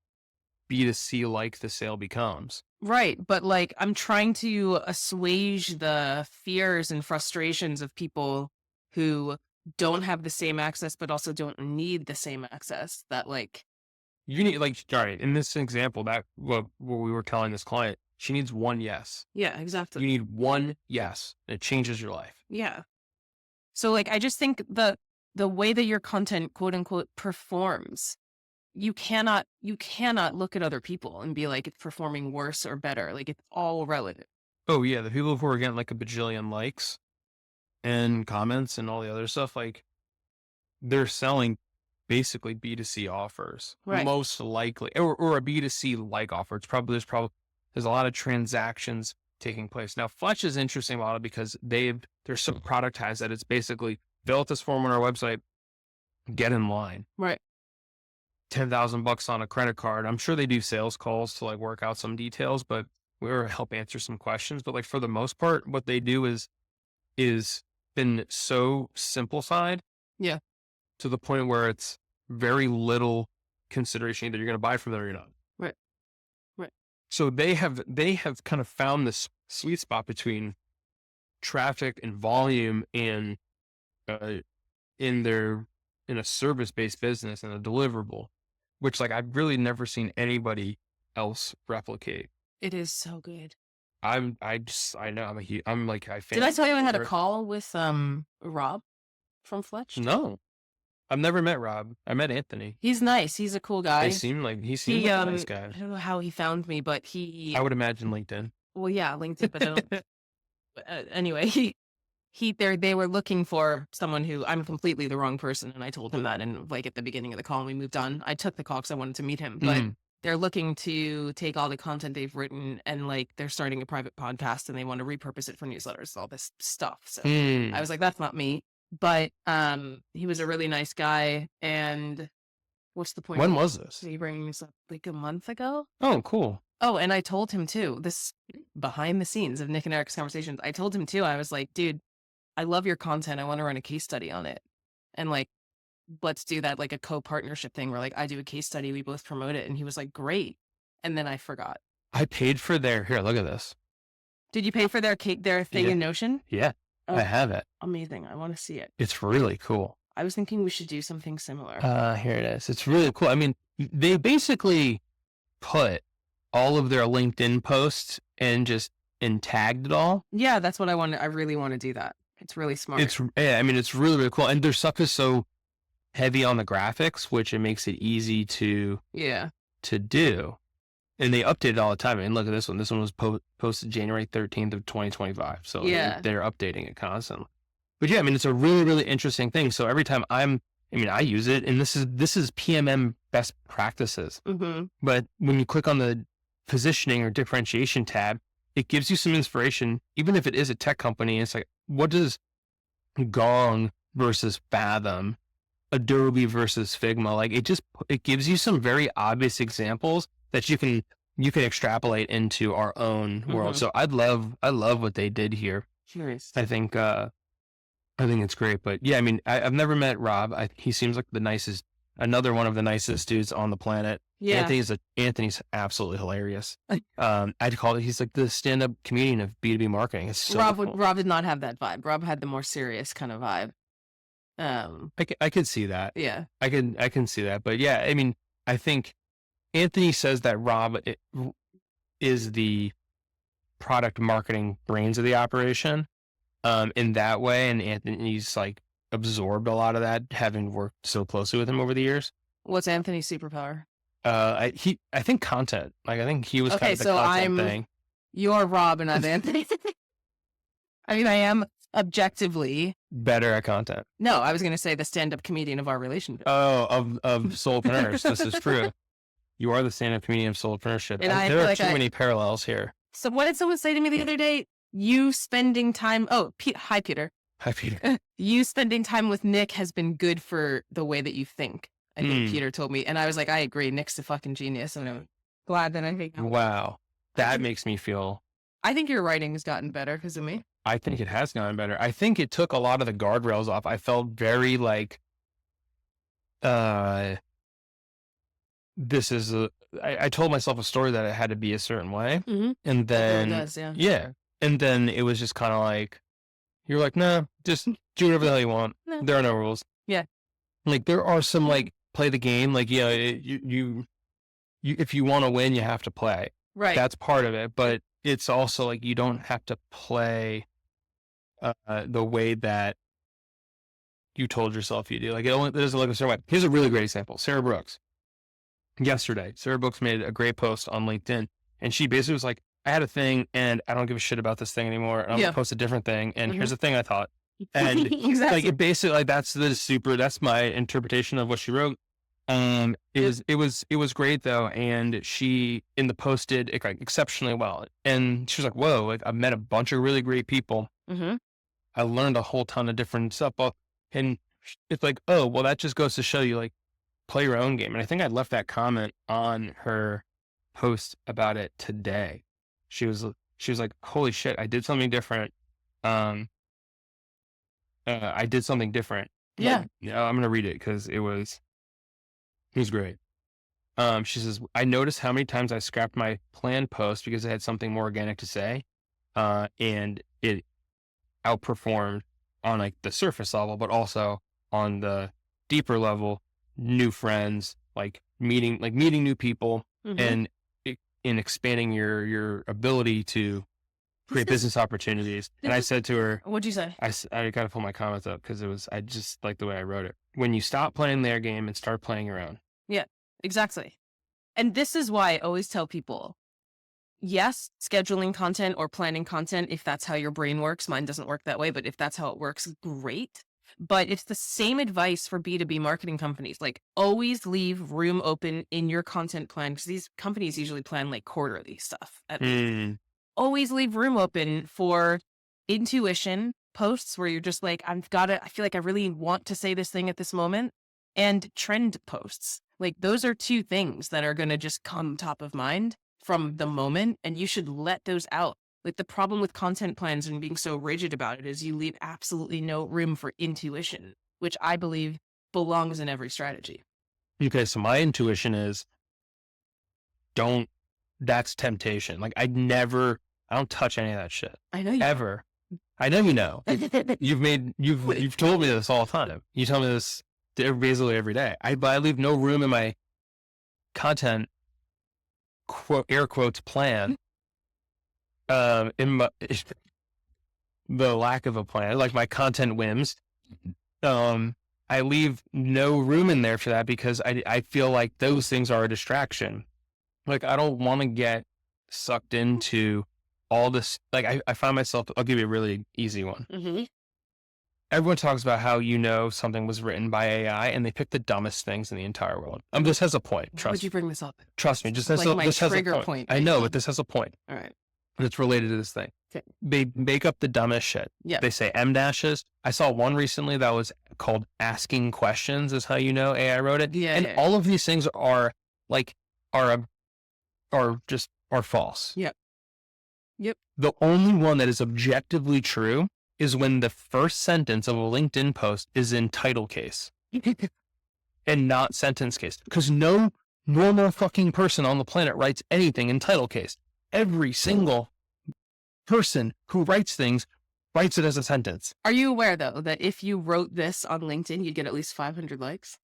B2C like the sale becomes. Right. But like, I'm trying to assuage the fears and frustrations of people who don't have the same access, but also don't need the same access that like, You need like, all right, in this example, that what we were telling this client, she needs one yes. yeah, You exactly. need one yes. And it changes your life. Yeah. So like, I just think the way that your content quote unquote performs, you cannot look at other people and be like, it's performing worse or better. Like it's all relative. Oh yeah, the people who are getting like a bajillion likes and comments and all the other stuff, like they're selling basically B2C offers, Right. most likely, or a B2C like offer. There's a lot of transactions taking place. Now, Fletch is interesting about it because they're so productized that it's basically fill out this form on our website, get in line. Right. $10,000 on a credit card. I'm sure they do sales calls to like work out some details, but we're help answer some questions. But like for the most part, what they do is been so simplified. Yeah. To the point where it's very little consideration. Either you're going to buy from them or you're not. Right. Right. So they have kind of found this sweet spot between traffic and volume and in a service-based business and a deliverable, which like I've really never seen anybody else replicate. It is so good. I know I'm like, Did I tell you I had a call with Rob from Fletch? No, I've never met Rob. I met Anthony. He's nice. He's a cool guy. He seemed like a nice guy. I don't know how he found me, but I would imagine LinkedIn. Well, yeah, LinkedIn, but I don't, anyway, they were looking for someone who I'm completely the wrong person. And I told him that. And like at the beginning of the call, and we moved on. I took the call because I wanted to meet him, but they're looking to take all the content they've written and like they're starting a private podcast and they want to repurpose it for newsletters, all this stuff. So I was like, that's not me. But he was a really nice guy. And what's the point? When was this? He bringing this up like a month ago. Oh, cool. Oh, and I told him too, this behind the scenes of Nick and Eric's conversations. I told him too, I was like, dude, I love your content. I want to run a case study on it. And like, let's do that, like a co-partnership thing where like I do a case study, we both promote it. And he was like, great. And then I forgot. I paid for here, look at this. Did you pay for their thing in Notion? Yeah, oh, I have it. Amazing. I want to see it. It's really cool. I was thinking we should do something similar. Here it is. It's really cool. I mean, they basically put all of their LinkedIn posts and tagged it all. Yeah, that's what I want. I really want to do that. It's really smart. It's really, really cool. And their stuff is so heavy on the graphics, which it makes it easy to do. And they update it all the time. And look at this one. This one was posted January 13th of 2025. So they're updating it constantly. But yeah, I mean, it's a really, really interesting thing. So every time I use it, and this is PMM best practices. Mm-hmm. But when you click on the positioning or differentiation tab, it gives you some inspiration, even if it is a tech company. It's like, what does Gong versus Fathom, Adobe versus Figma, like it gives you some very obvious examples that you can extrapolate into our own world. So I love what they did here. Curious. I think it's great. But yeah, I mean, I've never met Rob. He seems like another one of the nicest dudes on the planet. Yeah. Anthony's absolutely hilarious. I'd call it, he's like the stand-up comedian of B2B marketing. It's so cool. Rob did not have that vibe. Rob had the more serious kind of vibe. I could see that. Yeah. I can see that. But yeah, I mean, I think Anthony says that Rob is the product marketing brains of the operation in that way. And Anthony's like absorbed a lot of that, having worked so closely with him over the years. What's Anthony's superpower? I think content. Like I think he was kind of the content thing. You're Rob and I'm Anthony. I mean, I am objectively better at content. No, I was going to say the stand-up comedian of our relationship. Oh, of solopreneurs. This is true. You are the stand-up comedian of solopreneurship. And there are too many parallels here. So what did someone say to me the other day? You spending time. Oh, hi, Peter. Hi, Peter. You spending time with Nick has been good for the way that you think. I think Peter told me. And I was like, I agree. Nick's a fucking genius. And I'm glad that I think. Wow. That makes me feel. I think your writing has gotten better because of me. I think it has gotten better. I think it took a lot of the guardrails off. I felt very like, I told myself a story that it had to be a certain way. Mm-hmm. And then, it does, yeah. And then it was just kind of like, you're like, nah, just do whatever the hell you want. No. There are no rules. Yeah. Like there are some like play the game. Like, you if you want to win, you have to play. Right. That's part of it. But it's also like, you don't have to play the way that you told yourself you do. Like it doesn't look a certain way. Here's a really great example. Sarah Brooks. Yesterday, Sarah Brooks made a great post on LinkedIn, and she basically was like, I had a thing and I don't give a shit about this thing anymore. And I'm Yeah. gonna post a different thing. And Mhm. here's the thing I thought. And like Exactly. it basically like that's my interpretation of what she wrote. It was great though, and she in the post did like exceptionally well. And she was like, "Whoa! Like I've met a bunch of really great people. Mhm. I learned a whole ton of different stuff." And it's like, oh, well, that just goes to show you like play your own game. And I think I left that comment on her post about it today. She was like, "Holy shit! I did something different. Um, I did something different." Yeah. Yeah, I'm gonna read it because it was great. She says, "I noticed how many times I scrapped my planned post because I had something more organic to say, and it outperformed on like the surface level, but also on the deeper level, new friends, like meeting new people, Mhm. and in expanding your ability to create This is business opportunities." And this I is said to her, what'd you say? I got to pull my comments up because I just like the way I wrote it. When you stop playing their game and start playing your own. Yeah, exactly. And this is why I always tell people, yes, scheduling content or planning content, if that's how your brain works, mine doesn't work that way, but if that's how it works, great. But it's the same advice for B2B marketing companies. Like always leave room open in your content plan because these companies usually plan like quarterly stuff at least. Mm, Always leave room open for intuition posts where you're just like, I feel like I really want to say this thing at this moment, and trend posts. Like those are two things that are going to just come top of mind from the moment, and you should let those out. Like the problem with content plans and being so rigid about it is you leave absolutely no room for intuition, which I believe belongs in every strategy. okay, so my intuition is don't. That's temptation. Like I don't touch any of that shit I know you ever. I know you know. don't. You've told me this all the time. You tell me this basically every day. I leave no room in my content quote air quotes plan. In my the lack of a plan, like my content whims. I leave no room in there for that because I feel like those things are a distraction. Like I don't want to get sucked into all this. Like I find myself. I'll give you a really easy one. Mhm. Everyone talks about how something was written by AI and they pick the dumbest things in the entire world. This has a point. Why would you bring this up? Trust me. Like my This has a trigger point. point I right know, now. but this has a point All right. that's related to this thing. Okay. They make up the dumbest shit. Yeah. They say M dashes. I saw one recently that was called asking questions is how you know AI wrote it. Yeah. And Yeah. all of these things are false. Yep. Yep. The only one that is objectively true is when the first sentence of a LinkedIn post is in title case and not sentence case. Because no normal fucking person on the planet writes anything in title case. Every single person who writes things writes it as a sentence. Are you aware, though, that if you wrote this on LinkedIn, you'd get at least 500 likes?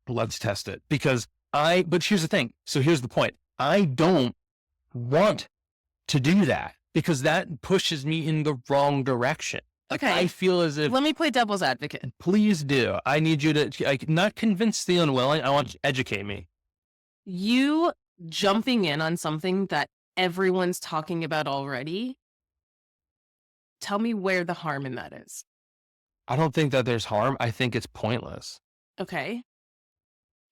Let's test it. But here's the thing. So here's the point. I don't want to do that because that pushes me in the wrong direction. Like, Okay. I feel as if, Let me play devil's advocate. please do. I need you to not convince the unwilling. I want you to educate me. You jumping in on something that everyone's talking about already, tell me where the harm in that is. I don't think that there's harm. I think it's pointless. Okay.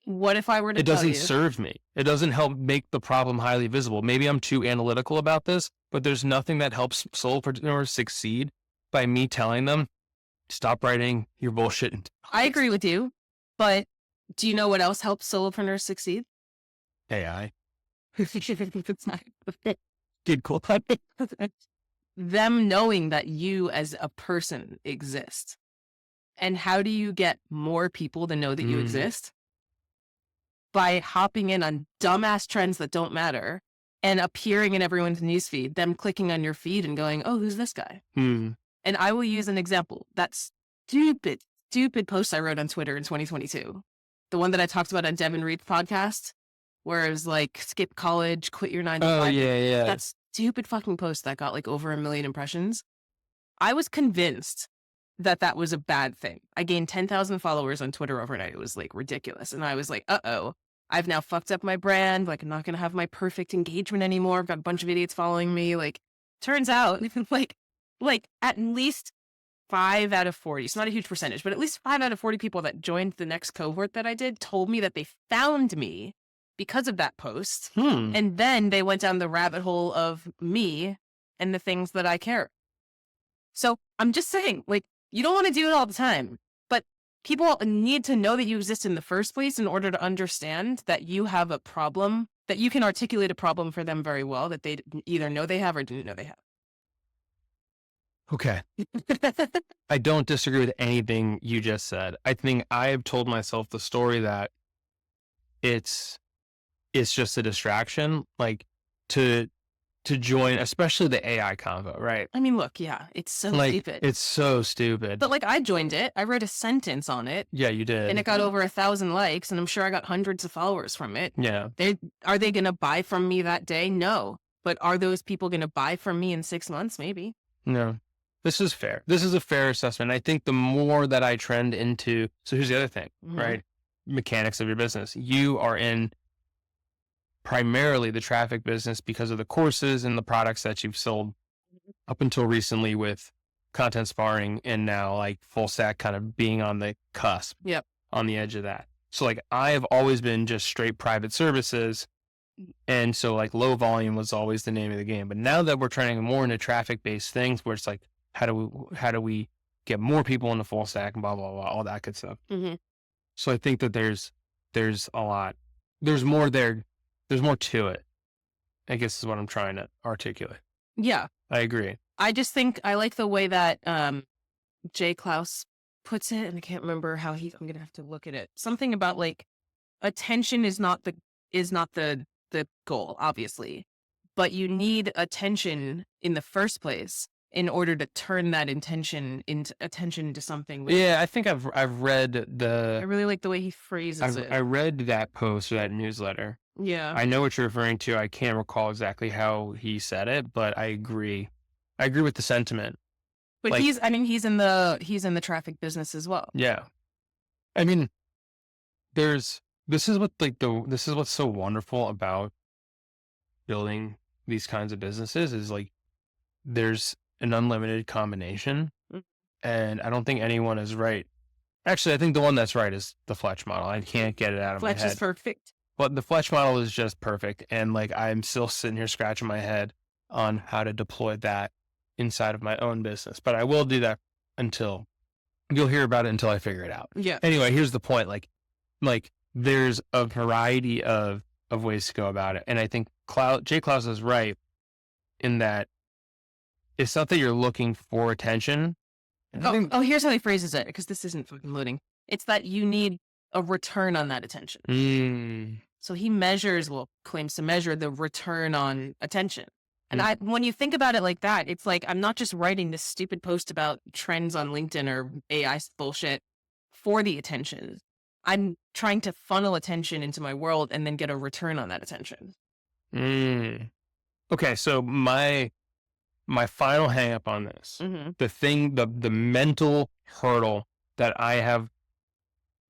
What if I were to It tell doesn't you? serve me. It doesn't help make the problem highly visible. Maybe I'm too analytical about this, but there's nothing that helps solopreneurs succeed by me telling them, stop writing your bullshit. I agree with you, but do you know what else helps solopreneurs succeed? AI. It's not. Good, cool. Them knowing that you as a person exist. And how do you get more people to know that you exist? By hopping in on dumbass trends that don't matter and appearing in everyone's newsfeed, them clicking on your feed and going, oh, who's this guy? And I will use an example. That stupid post I wrote on Twitter in 2022. The one that I talked about on Devin Reed's podcast, where it was like, skip college, quit your 9 to 5. Oh, yeah. That stupid fucking post that got like over 1 million impressions. I was convinced that that was a bad thing. I gained 10,000 followers on Twitter overnight. It was like ridiculous. And I was like, uh-oh, I've now fucked up my brand. Like, I'm not going to have my perfect engagement anymore. I've got a bunch of idiots following me. Like, turns out, like at least 5 out of 40, it's not a huge percentage, but at least 5 out of 40 people that joined the next cohort that I did told me that they found me because of that post. And then they went down the rabbit hole of me and the things that I care. So I'm just saying, like, you don't want to do it all the time, but people need to know that you exist in the first place in order to understand that you have a problem, that you can articulate a problem for them very well, that they either know they have or didn't know they have. Okay. I don't disagree with anything you just said. I think I have told myself the story that it's just a distraction, like to join, especially the AI convo, right? I mean, look, yeah, it's so Like, stupid. it's so stupid. But like, I joined it. I wrote a sentence on it. Yeah, you did. And it got over 1,000 likes, and I'm sure I got hundreds of followers from it. Yeah. Are they going to buy from me that day? No. But are those people going to buy from me in 6 months? Maybe. No. This is fair. This is a fair assessment. I think the more that I trend into, so here's the other thing, right? Mechanics of your business. You are in primarily the traffic business because of the courses and the products that you've sold up until recently with content sparring, and now like full stack kind of being on the cusp, on the edge of that. So like I have always been just straight private services. And so like low volume was always the name of the game. But now that we're turning more into traffic based things where it's like, how do we get more people into full stack and blah, blah, blah, all that good stuff. So I think that there's a lot, there's more there. There's more to it, I guess is what I'm trying to articulate. Yeah. I agree. I just think I like the way that Jay Klaus puts it, and I can't remember how I'm going to have to look at it. Something about like attention is not the goal, obviously, but you need attention in the first place in order to turn that attention into something. Yeah, I think I've read I really like the way he phrases it. I read that post or that newsletter. Yeah. I know what you're referring to. I can't recall exactly how he said it, but I agree. I agree with the sentiment. But like, he's in the traffic business as well. Yeah. I mean, this is what's so wonderful about building these kinds of businesses is like there's an unlimited combination, and I don't think anyone is right. Actually, I think the one that's right is the Fletch model. I can't get it out of my head. Fletch is perfect. But the Fletch model is just perfect. And like, I'm still sitting here scratching my head on how to deploy that inside of my own business. But I will do that until you'll hear about it until I figure it out. Yeah. Anyway, here's the point. Like there's a variety of ways to go about it. And I think Jay Klaus is right in that it's not that you're looking for attention. Here's how he phrases it, because this isn't fucking loading. It's that you need a return on that attention. So he claims to measure the return on attention. And when you think about it like that, it's like, I'm not just writing this stupid post about trends on LinkedIn or AI bullshit for the attention. I'm trying to funnel attention into my world and then get a return on that attention. Okay. So my final hang up on this, the mental hurdle that I have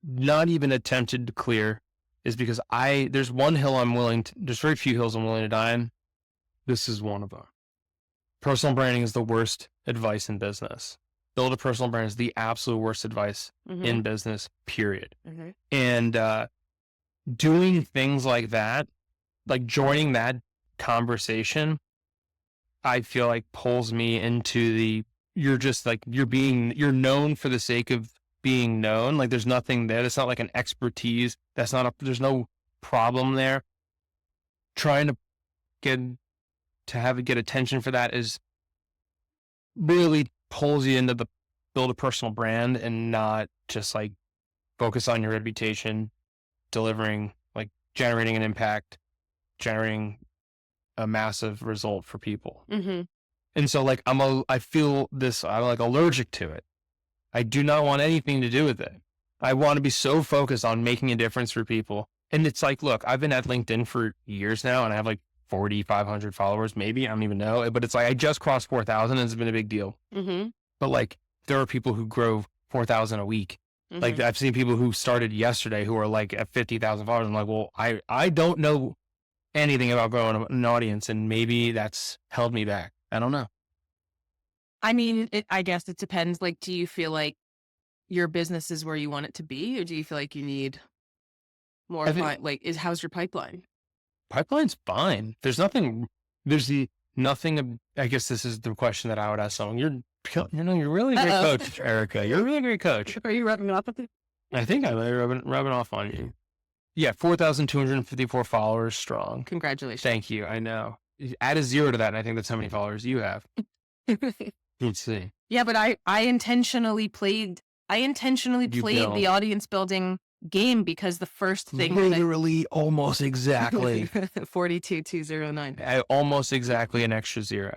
not even attempted to clear is because there's one hill there's very few hills I'm willing to die on. This is one of them. Personal branding is the worst advice in business. Build a personal brand is the absolute worst advice in business, period. And doing things like that, like joining that conversation, I feel like pulls me into you're known for the sake of being known. Like there's nothing there. That's not like an expertise. There's no problem there. Trying to get attention for that is really pulls you into the build a personal brand and not just like focus on your reputation, delivering, like generating an impact, generating a massive result for people. And so like I feel this, I'm like allergic to it. I do not want anything to do with it. I want to be so focused on making a difference for people. And it's like, look, I've been at LinkedIn for years now and I have like 4,500 followers, maybe, I don't even know. But it's like, I just crossed 4,000 and it's been a big deal. But like, there are people who grow 4,000 a week Like I've seen people who started yesterday who are like at 50,000 followers. I'm like, well, I don't know anything about growing an audience, and maybe that's held me back. I don't know. I mean, I guess it depends. Like, do you feel like your business is where you want it to be, or do you feel like you need more? I think How's your pipeline? pipeline's fine. There's nothing. Nothing. I guess this is the question that I would ask someone. You're really a great coach, Erica. You're a really great coach. Are you rubbing off with it? I think I'm rubbing off on you. Yeah, 4,254 followers strong. Congratulations. Thank you. I know. Add a 0 to that, and I think that's how many followers you have. Let's see. Yeah, but I intentionally played the audience building game because the first thing literally almost exactly 42,209. Almost exactly an extra 0.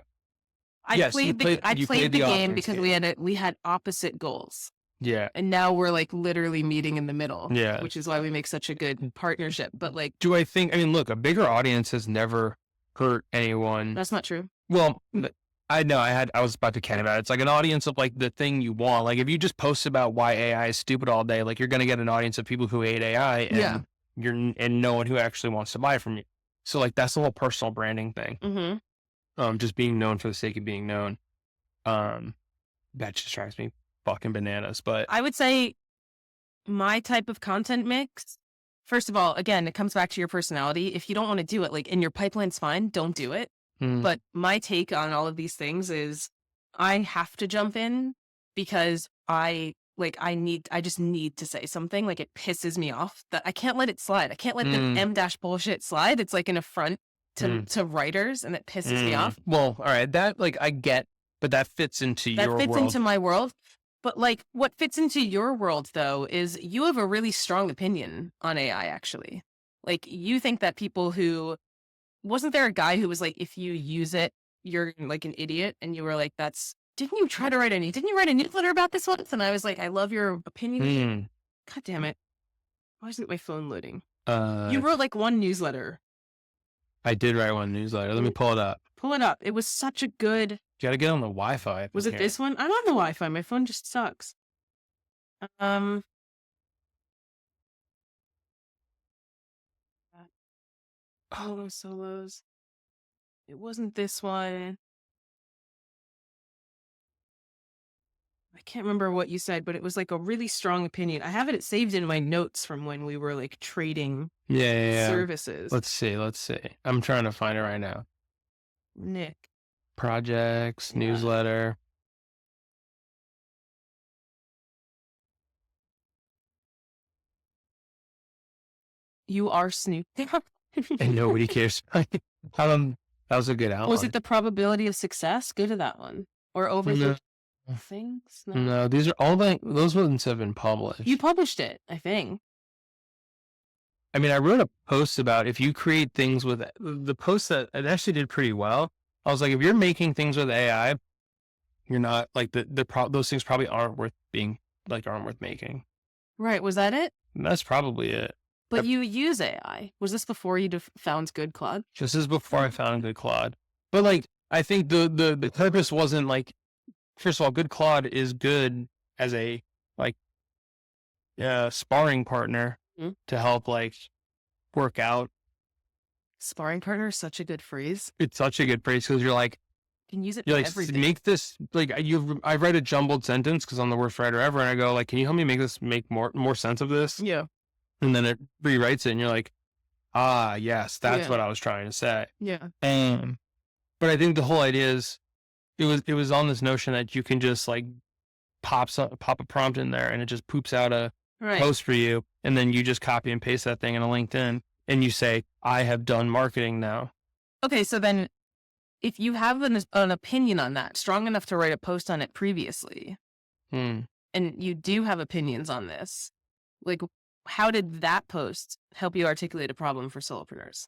I played the game because we had opposite goals. Yeah. And now we're like literally meeting in the middle. Yeah. Which is why we make such a good partnership. But like, look, a bigger audience has never hurt anyone. That's not true. Well, I know I was about to kid about it. It's like an audience of like the thing you want. Like if you just post about why AI is stupid all day, like you're going to get an audience of people who hate AI and and no one who actually wants to buy from you. So like that's the whole personal branding thing. Just being known for the sake of being known. That just drives me fucking bananas. But I would say my type of content mix, first of all, again, it comes back to your personality. If you don't want to do it, like, and your pipeline's fine, don't do it. But my take on all of these things is I have to jump in because I just need to say something. Like it pisses me off that I can't let it slide. I can't let the M- bullshit slide. It's like an affront to writers, and it pisses me off. Well, all right, that like I get, but that fits into your world. That fits into my world. But like what fits into your world though is you have a really strong opinion on AI actually. Like you think that people who, wasn't there a guy who was like, if you use it, you're like an idiot, and you were like, didn't you write a newsletter about this once? And I was like, I love your opinion. God damn it. Why isn't my phone loading? You wrote like one newsletter. I did write one newsletter. Let me pull it up. Pull it up. It was such a good. You got to get on the Wi-Fi. Was it this one? I'm on the Wi-Fi. My phone just sucks. Solos. It wasn't this one. I can't remember what you said, but it was like a really strong opinion. I have it saved in my notes from when we were like trading services. Let's see. I'm trying to find it right now. Nick. Projects, newsletter. You are snooping. And nobody cares. That was a good outline. Was it the probability of success? Go to that one. Or over the things? No, these are all those ones have been published. You published it, I think. I mean, I wrote a post about if you create things with the post that it actually did pretty well. I was like, if you're making things with AI, you're not like those things probably aren't worth making. Right. Was that it? That's probably it. But you use AI. Was this before you found good Claude? This is before I found good Claude. But like, I think the purpose wasn't like, first of all, good Claude is good as a like sparring partner to help like work out. Sparring partner is such a good phrase. It's such a good phrase because you're like, you can use it for like, everything. Make this like I write a jumbled sentence because I'm the worst writer ever, and I go like, can you help me make more sense of this? Yeah. And then it rewrites it, and you're like, yes, that's what I was trying to say. Yeah. But I think the whole idea is, it was on this notion that you can just like pop a prompt in there, and it just poops out a post for you, and then you just copy and paste that thing in a LinkedIn, and you say, I have done marketing now. Okay, so then if you have an opinion on that, strong enough to write a post on it previously, and you do have opinions on this, like, how did that post help you articulate a problem for solopreneurs?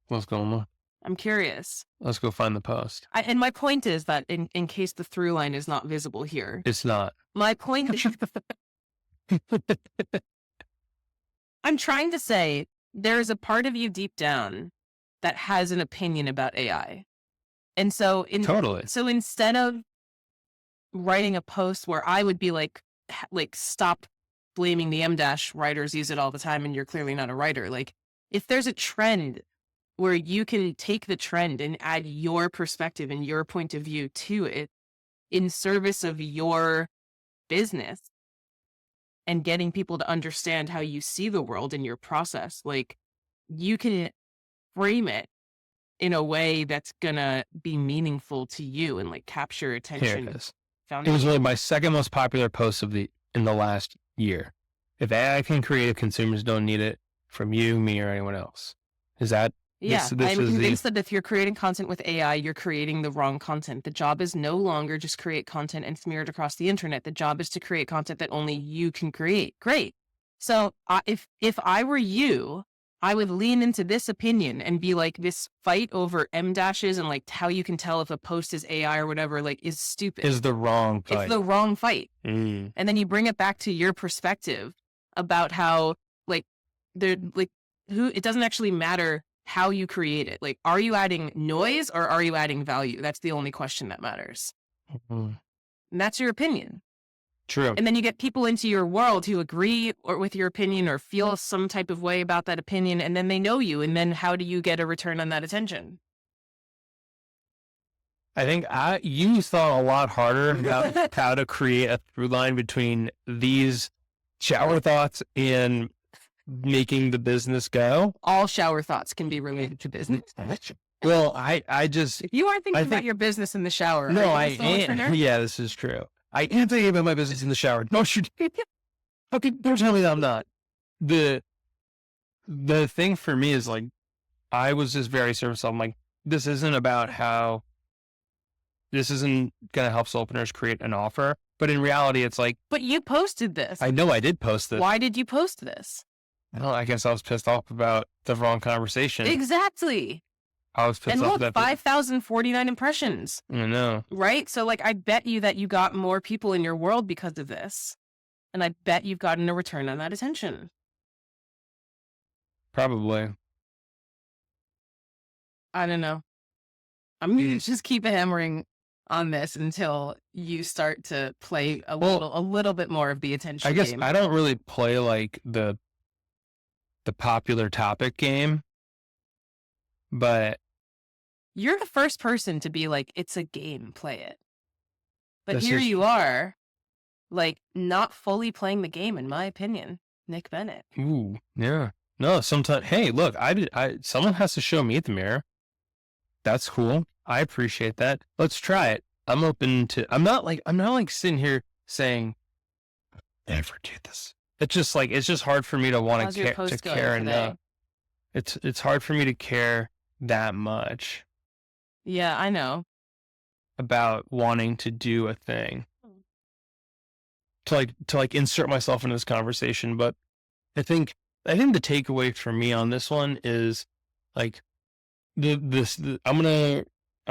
What's going on? I'm curious. Let's go find the post. And my point is that in case the through line is not visible here. It's not. My point is, I'm trying to say there is a part of you deep down that has an opinion about AI. And so totally. So instead of writing a post where I would be like, stop blaming the M dash, writers use it all the time and you're clearly not a writer. Like, if there's a trend where you can take the trend and add your perspective and your point of view to it in service of your business and getting people to understand how you see the world in your process, like, you can frame it in a way that's gonna be meaningful to you and like capture Here attention. it is. Found It was it. really my second most popular post in the last year. If AI can create it, consumers don't need it from you, me, or anyone else. Is that Yeah, this I'm is convinced that if you're creating content with AI, you're creating the wrong content. The job is no longer just create content and smear it across the internet. The job is to create content that only you can create. Great. So if I were you, I would lean into this opinion and be like, this fight over M dashes and like how you can tell if a post is AI or whatever, like, is stupid. is the wrong fight. It's the wrong fight. Mm. And then you bring it back to your perspective about how, like, they're like, it doesn't actually matter how you create it. Like, are you adding noise or are you adding value? That's the only question that matters. Mm. And that's your opinion. True. And then you get people into your world who agree with your opinion or feel some type of way about that opinion. And then they know you. And then how do you get a return on that attention? I think you thought a lot harder about how to create a through line between these shower thoughts and making the business go. All shower thoughts can be related to business. Well, I just, If you aren't thinking I about think- your business in the shower, no, are I you a solopreneur? am. Yeah, this is true. I am thinking about my business in the shower. No, okay, don't tell me that I'm not. The thing for me is like, I was just very surface level. I'm like, this isn't about how, this isn't going to help solopreneurs create an offer. But in reality, it's like, But you posted this. I know I did post this. Why did you post this? Well, I guess I was pissed off about the wrong conversation. Exactly. I was pissed And off look, that. 5,049 impressions, I know. right? So like, I bet you that you got more people in your world because of this. And I bet you've gotten a return on that attention. Probably. I don't know. I'm going to just keep hammering on this until you start to play a little bit more of the attention I guess game. I don't really play like the popular topic game, but You're the first person to be like, it's a game, play it. But This here is- you are, like, not fully playing the game, in my opinion. Nick Bennett. ooh, yeah. No, sometimes, hey, look, someone has to show me the mirror. That's cool. I appreciate that. Let's try it. I'm open to, I'm not like sitting here saying, never do this. It's just hard for me to want How's to your care, post going care today? enough. It's hard for me to care that much Yeah, I know. about wanting to do a thing. To insert myself in this conversation, but I think the takeaway for me on this one is like I'm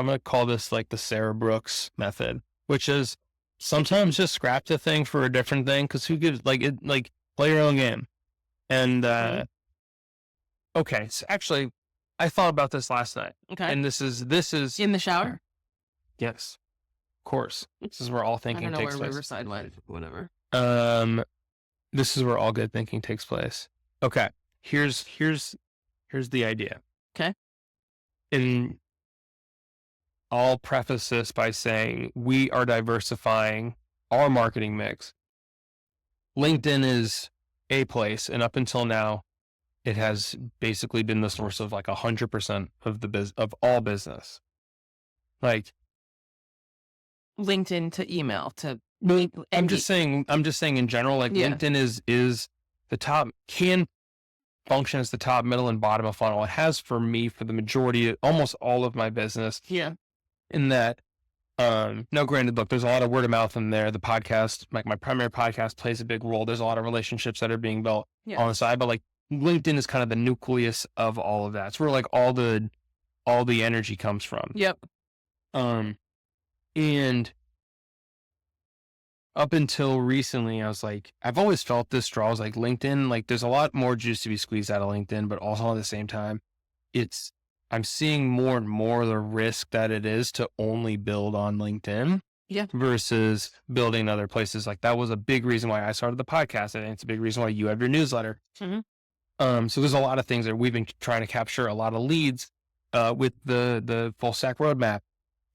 gonna call this like the Sarah Brooks method, which is sometimes just scrap the thing for a different thing, because who gives, like, it, like, play your own game. And okay, so actually I thought about this last night, Okay. and this is In the shower? yes, of course, this is where all I thinking don't know takes where place. Riverside went. Whatever. This is where all good thinking takes place. Okay, here's the idea. Okay. And I'll preface this by saying we are diversifying our marketing mix. LinkedIn is a place, and up until now, it has basically been the source of like 100% of all business. Like, LinkedIn to email to. I'm just saying in general, like, Yeah. LinkedIn is the top, can function as the top, middle, and bottom of funnel. It has for me for the majority, almost all of my business. Yeah. In that, no, granted, look, there's a lot of word of mouth in there. The podcast, like my primary podcast, plays a big role. There's a lot of relationships that are being built on the side, but like LinkedIn is kind of the nucleus of all of that. It's where like all the energy comes from. Yep. And up until recently, I was like, I've always felt this draw. I was like, LinkedIn, like, there's a lot more juice to be squeezed out of LinkedIn, but also at the same time, I'm seeing more and more the risk that it is to only build on LinkedIn. Yeah. versus building other places. Like that was a big reason why I started the podcast. And it's a big reason why you have your newsletter. So there's a lot of things that we've been trying to capture a lot of leads, with the full stack roadmap,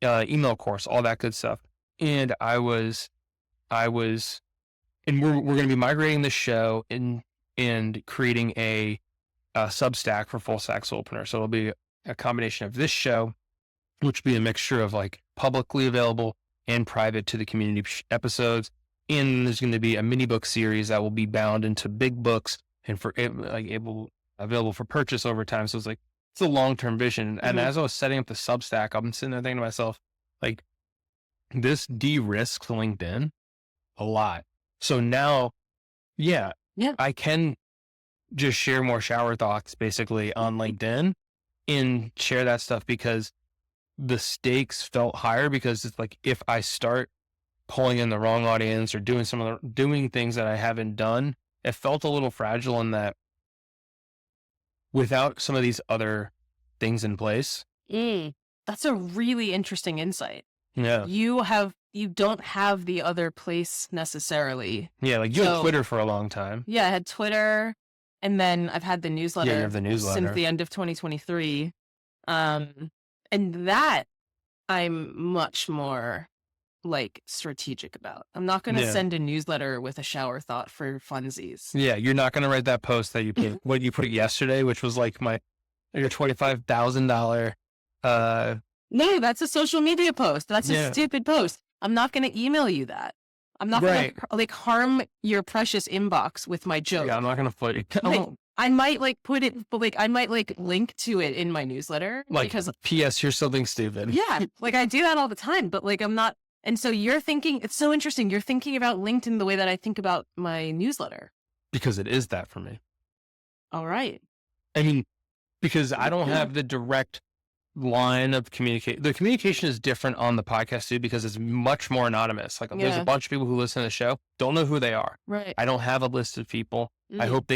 email course, all that good stuff. And and we're going to be migrating the show and creating a Substack for full stack solopreneurs. So it'll be a combination of this show, which will be a mixture of like publicly available and private to the community episodes. And there's going to be a mini book series that will be bound into big books and available for purchase over time. So it's a long-term vision. And as I was setting up the Substack, I'm sitting there thinking to myself, like, this de-risks LinkedIn a lot. So now, I can just share more shower thoughts basically on LinkedIn and share that stuff, because the stakes felt higher, because it's like, if I start pulling in the wrong audience or doing things that I haven't done, it felt a little fragile in that without some of these other things in place. That's a really interesting insight. Yeah. You don't have the other place necessarily. Yeah, like you had Twitter for a long time. Yeah, I had Twitter, and then I've had the newsletter, you have the newsletter since the end of 2023. And that I'm much more like strategic about. I'm not going to send a newsletter with a shower thought for funsies. Yeah, you're not going to write that post that you put, what you put yesterday, which was like your $25,000. No, that's a social media post. That's a stupid post. I'm not going to email you that. I'm not going to like harm your precious inbox with my joke. Yeah, I'm not going to put it. I might like put it, but like I might like link to it in my newsletter, like, because P.S. Here's something stupid. Yeah, like I do that all the time, but like I'm not. And so you're thinking, it's so interesting. You're thinking about LinkedIn the way that I think about my newsletter. Because it is that for me. All right. I mean, because I don't have the direct line of communication. The communication is different on the podcast too, because it's much more anonymous. Like there's a bunch of people who listen to the show, don't know who they are. Right. I don't have a list of people. I hope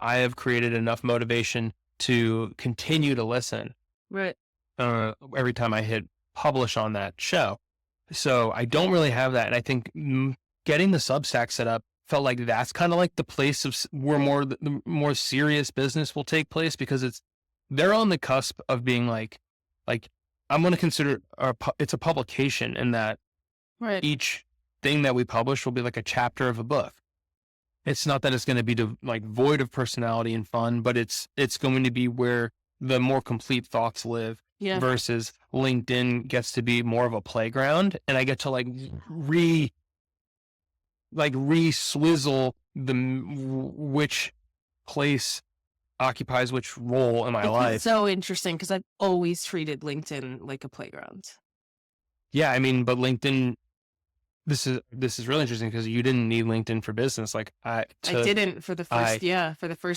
I have created enough motivation to continue to listen. Right. Every time I hit publish on that show. So I don't really have that. And I think getting the Substack set up felt like that's kind of like the place of where the more serious business will take place, because they're on the cusp of being like I'm going to consider it's a publication, in that each thing that we publish will be like a chapter of a book. It's not that it's going to be like void of personality and fun, but it's going to be where the more complete thoughts live. Yeah. Versus LinkedIn gets to be more of a playground, and I get to like re-swizzle which place occupies which role in my life. It's so interesting, because I've always treated LinkedIn like a playground. Yeah, I mean, but LinkedIn, this is really interesting, because you didn't need LinkedIn for business. Like I didn't for the first,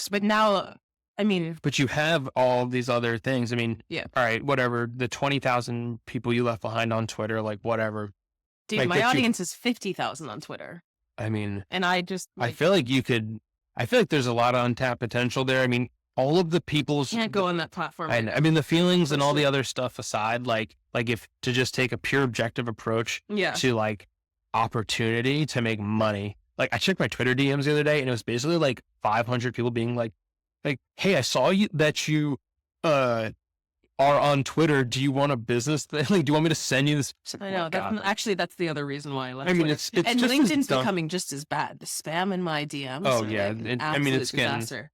but now. I mean, but you have all these other things. I mean, all right, whatever. The 20,000 people you left behind on Twitter, like whatever. Dude, like, my audience is 50,000 on Twitter. I mean, and I just, I feel like there's a lot of untapped potential there. I mean, all of the people's can't go on that platform. I mean, the feelings and all the other stuff aside, like if to just take a pure objective approach to like opportunity to make money. Like I checked my Twitter DMs the other day, and it was basically like 500 people being like, hey, I saw that you are on Twitter. Do you want a business thing? Like, do you want me to send you this? I know. That's the other reason why I left. I mean, Twitter. it's and just LinkedIn's becoming just as bad. The spam in my DMs. Oh yeah, I mean, it's disaster.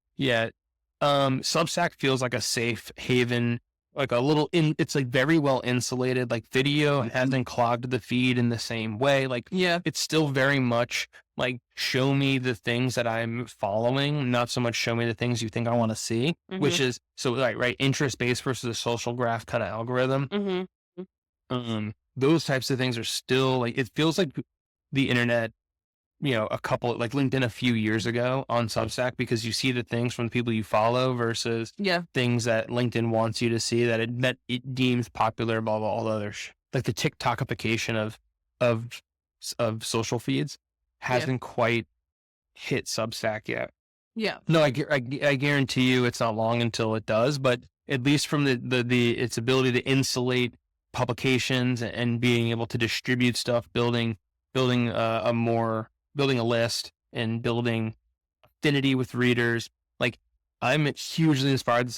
Substack feels like a safe haven, like it's like very well insulated. Like video hasn't clogged the feed in the same way. Like it's still very much like show me the things that I'm following, not so much show me the things you think I want to see, which is so right interest based versus a social graph kind of algorithm. Those types of things are still like, it feels like the internet, a couple like LinkedIn a few years ago on Substack, because you see the things from the people you follow versus things that LinkedIn wants you to see that it deems popular, blah blah, all the other like the TikTokification of social feeds hasn't quite hit Substack yet. Yeah. No, I guarantee you it's not long until it does, but at least from its ability to insulate publications and being able to distribute stuff, building a list and building affinity with readers. Like, I'm hugely inspired.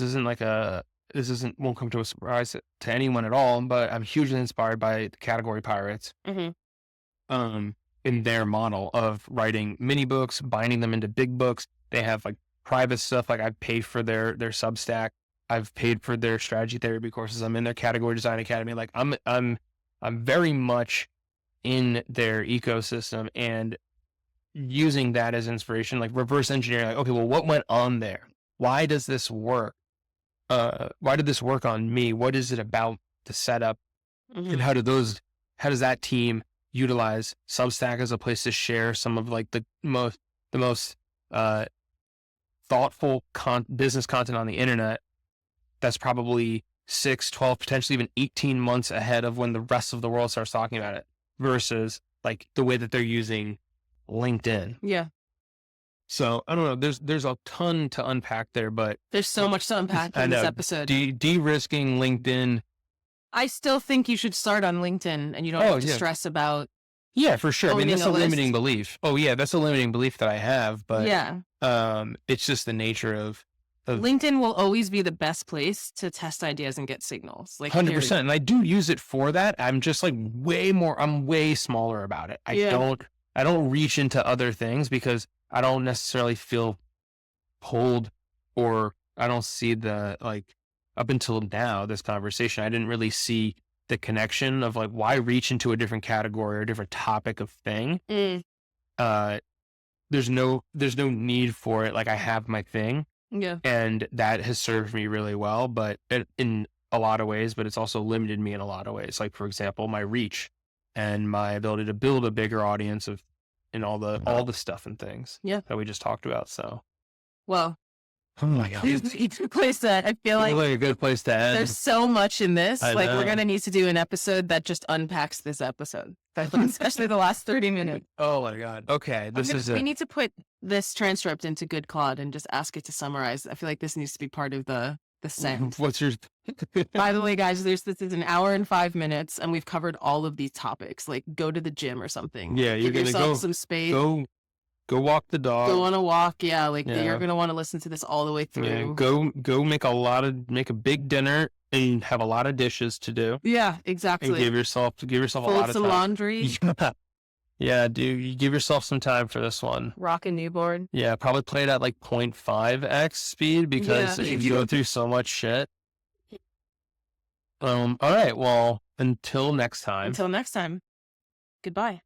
Won't come to a surprise to anyone at all, but I'm hugely inspired by the Category Pirates. In their model of writing mini books, binding them into big books. They have like private stuff. Like, I've paid for their Substack. I've paid for their strategy therapy courses. I'm in their Category Design Academy. Like, I'm very much in their ecosystem and using that as inspiration, like reverse engineering. Like, okay, well, what went on there? Why does this work? Why did this work on me? What is it about the setup? And how does that team utilize Substack as a place to share some of like the most thoughtful business content on the internet that's probably 6, 12, potentially even 18 months ahead of when the rest of the world starts talking about it, versus like the way that they're using LinkedIn. Yeah. So I don't know. There's a ton to unpack there, but there's so much to unpack in this episode. De-risking LinkedIn. I still think you should start on LinkedIn, and you don't have to stress about. Yeah, for sure. I mean, that's a limiting list. belief. Oh yeah, that's a limiting belief that I have. But it's just the nature of LinkedIn will always be the best place to test ideas and get signals. Like 100%. And I do use it for that. I'm just like I'm way smaller about it. I don't reach into other things because I don't necessarily feel pulled, or I don't see the, like, up until now, this conversation, I didn't really see the connection of like, why reach into a different category or a different topic of thing. There's no need for it. Like, I have my thing. Yeah. And that has served me really well, but in a lot of ways, but it's also limited me in a lot of ways. Like, for example, my reach and my ability to build a bigger audience and all the stuff and things that we just talked about. So, well, oh my God, it's a good place to, I feel like a good place to end. There's so much in this. I know. We're going to need to do an episode that just unpacks this episode, especially the last 30 minutes. Oh my God. Okay. We need to put this transcript into Good Claude and just ask it to summarize. I feel like this needs to be part of the send. What's your... By the way, guys, this is an hour and 5 minutes, and we've covered all of these topics. Like, go to the gym or something. Yeah, you're Give going to yourself some space. Go walk the dog. Go on a walk. Yeah, you're going to want to listen to this all the way through. Yeah, go make a big dinner and have a lot of dishes to do. Yeah, exactly. And give yourself a lot of time. Fold some laundry. Yeah, dude, you give yourself some time for this one. Rock a newborn. Yeah, probably play it at like 0.5x speed because you go through so much shit. All right, well, until next time. Goodbye.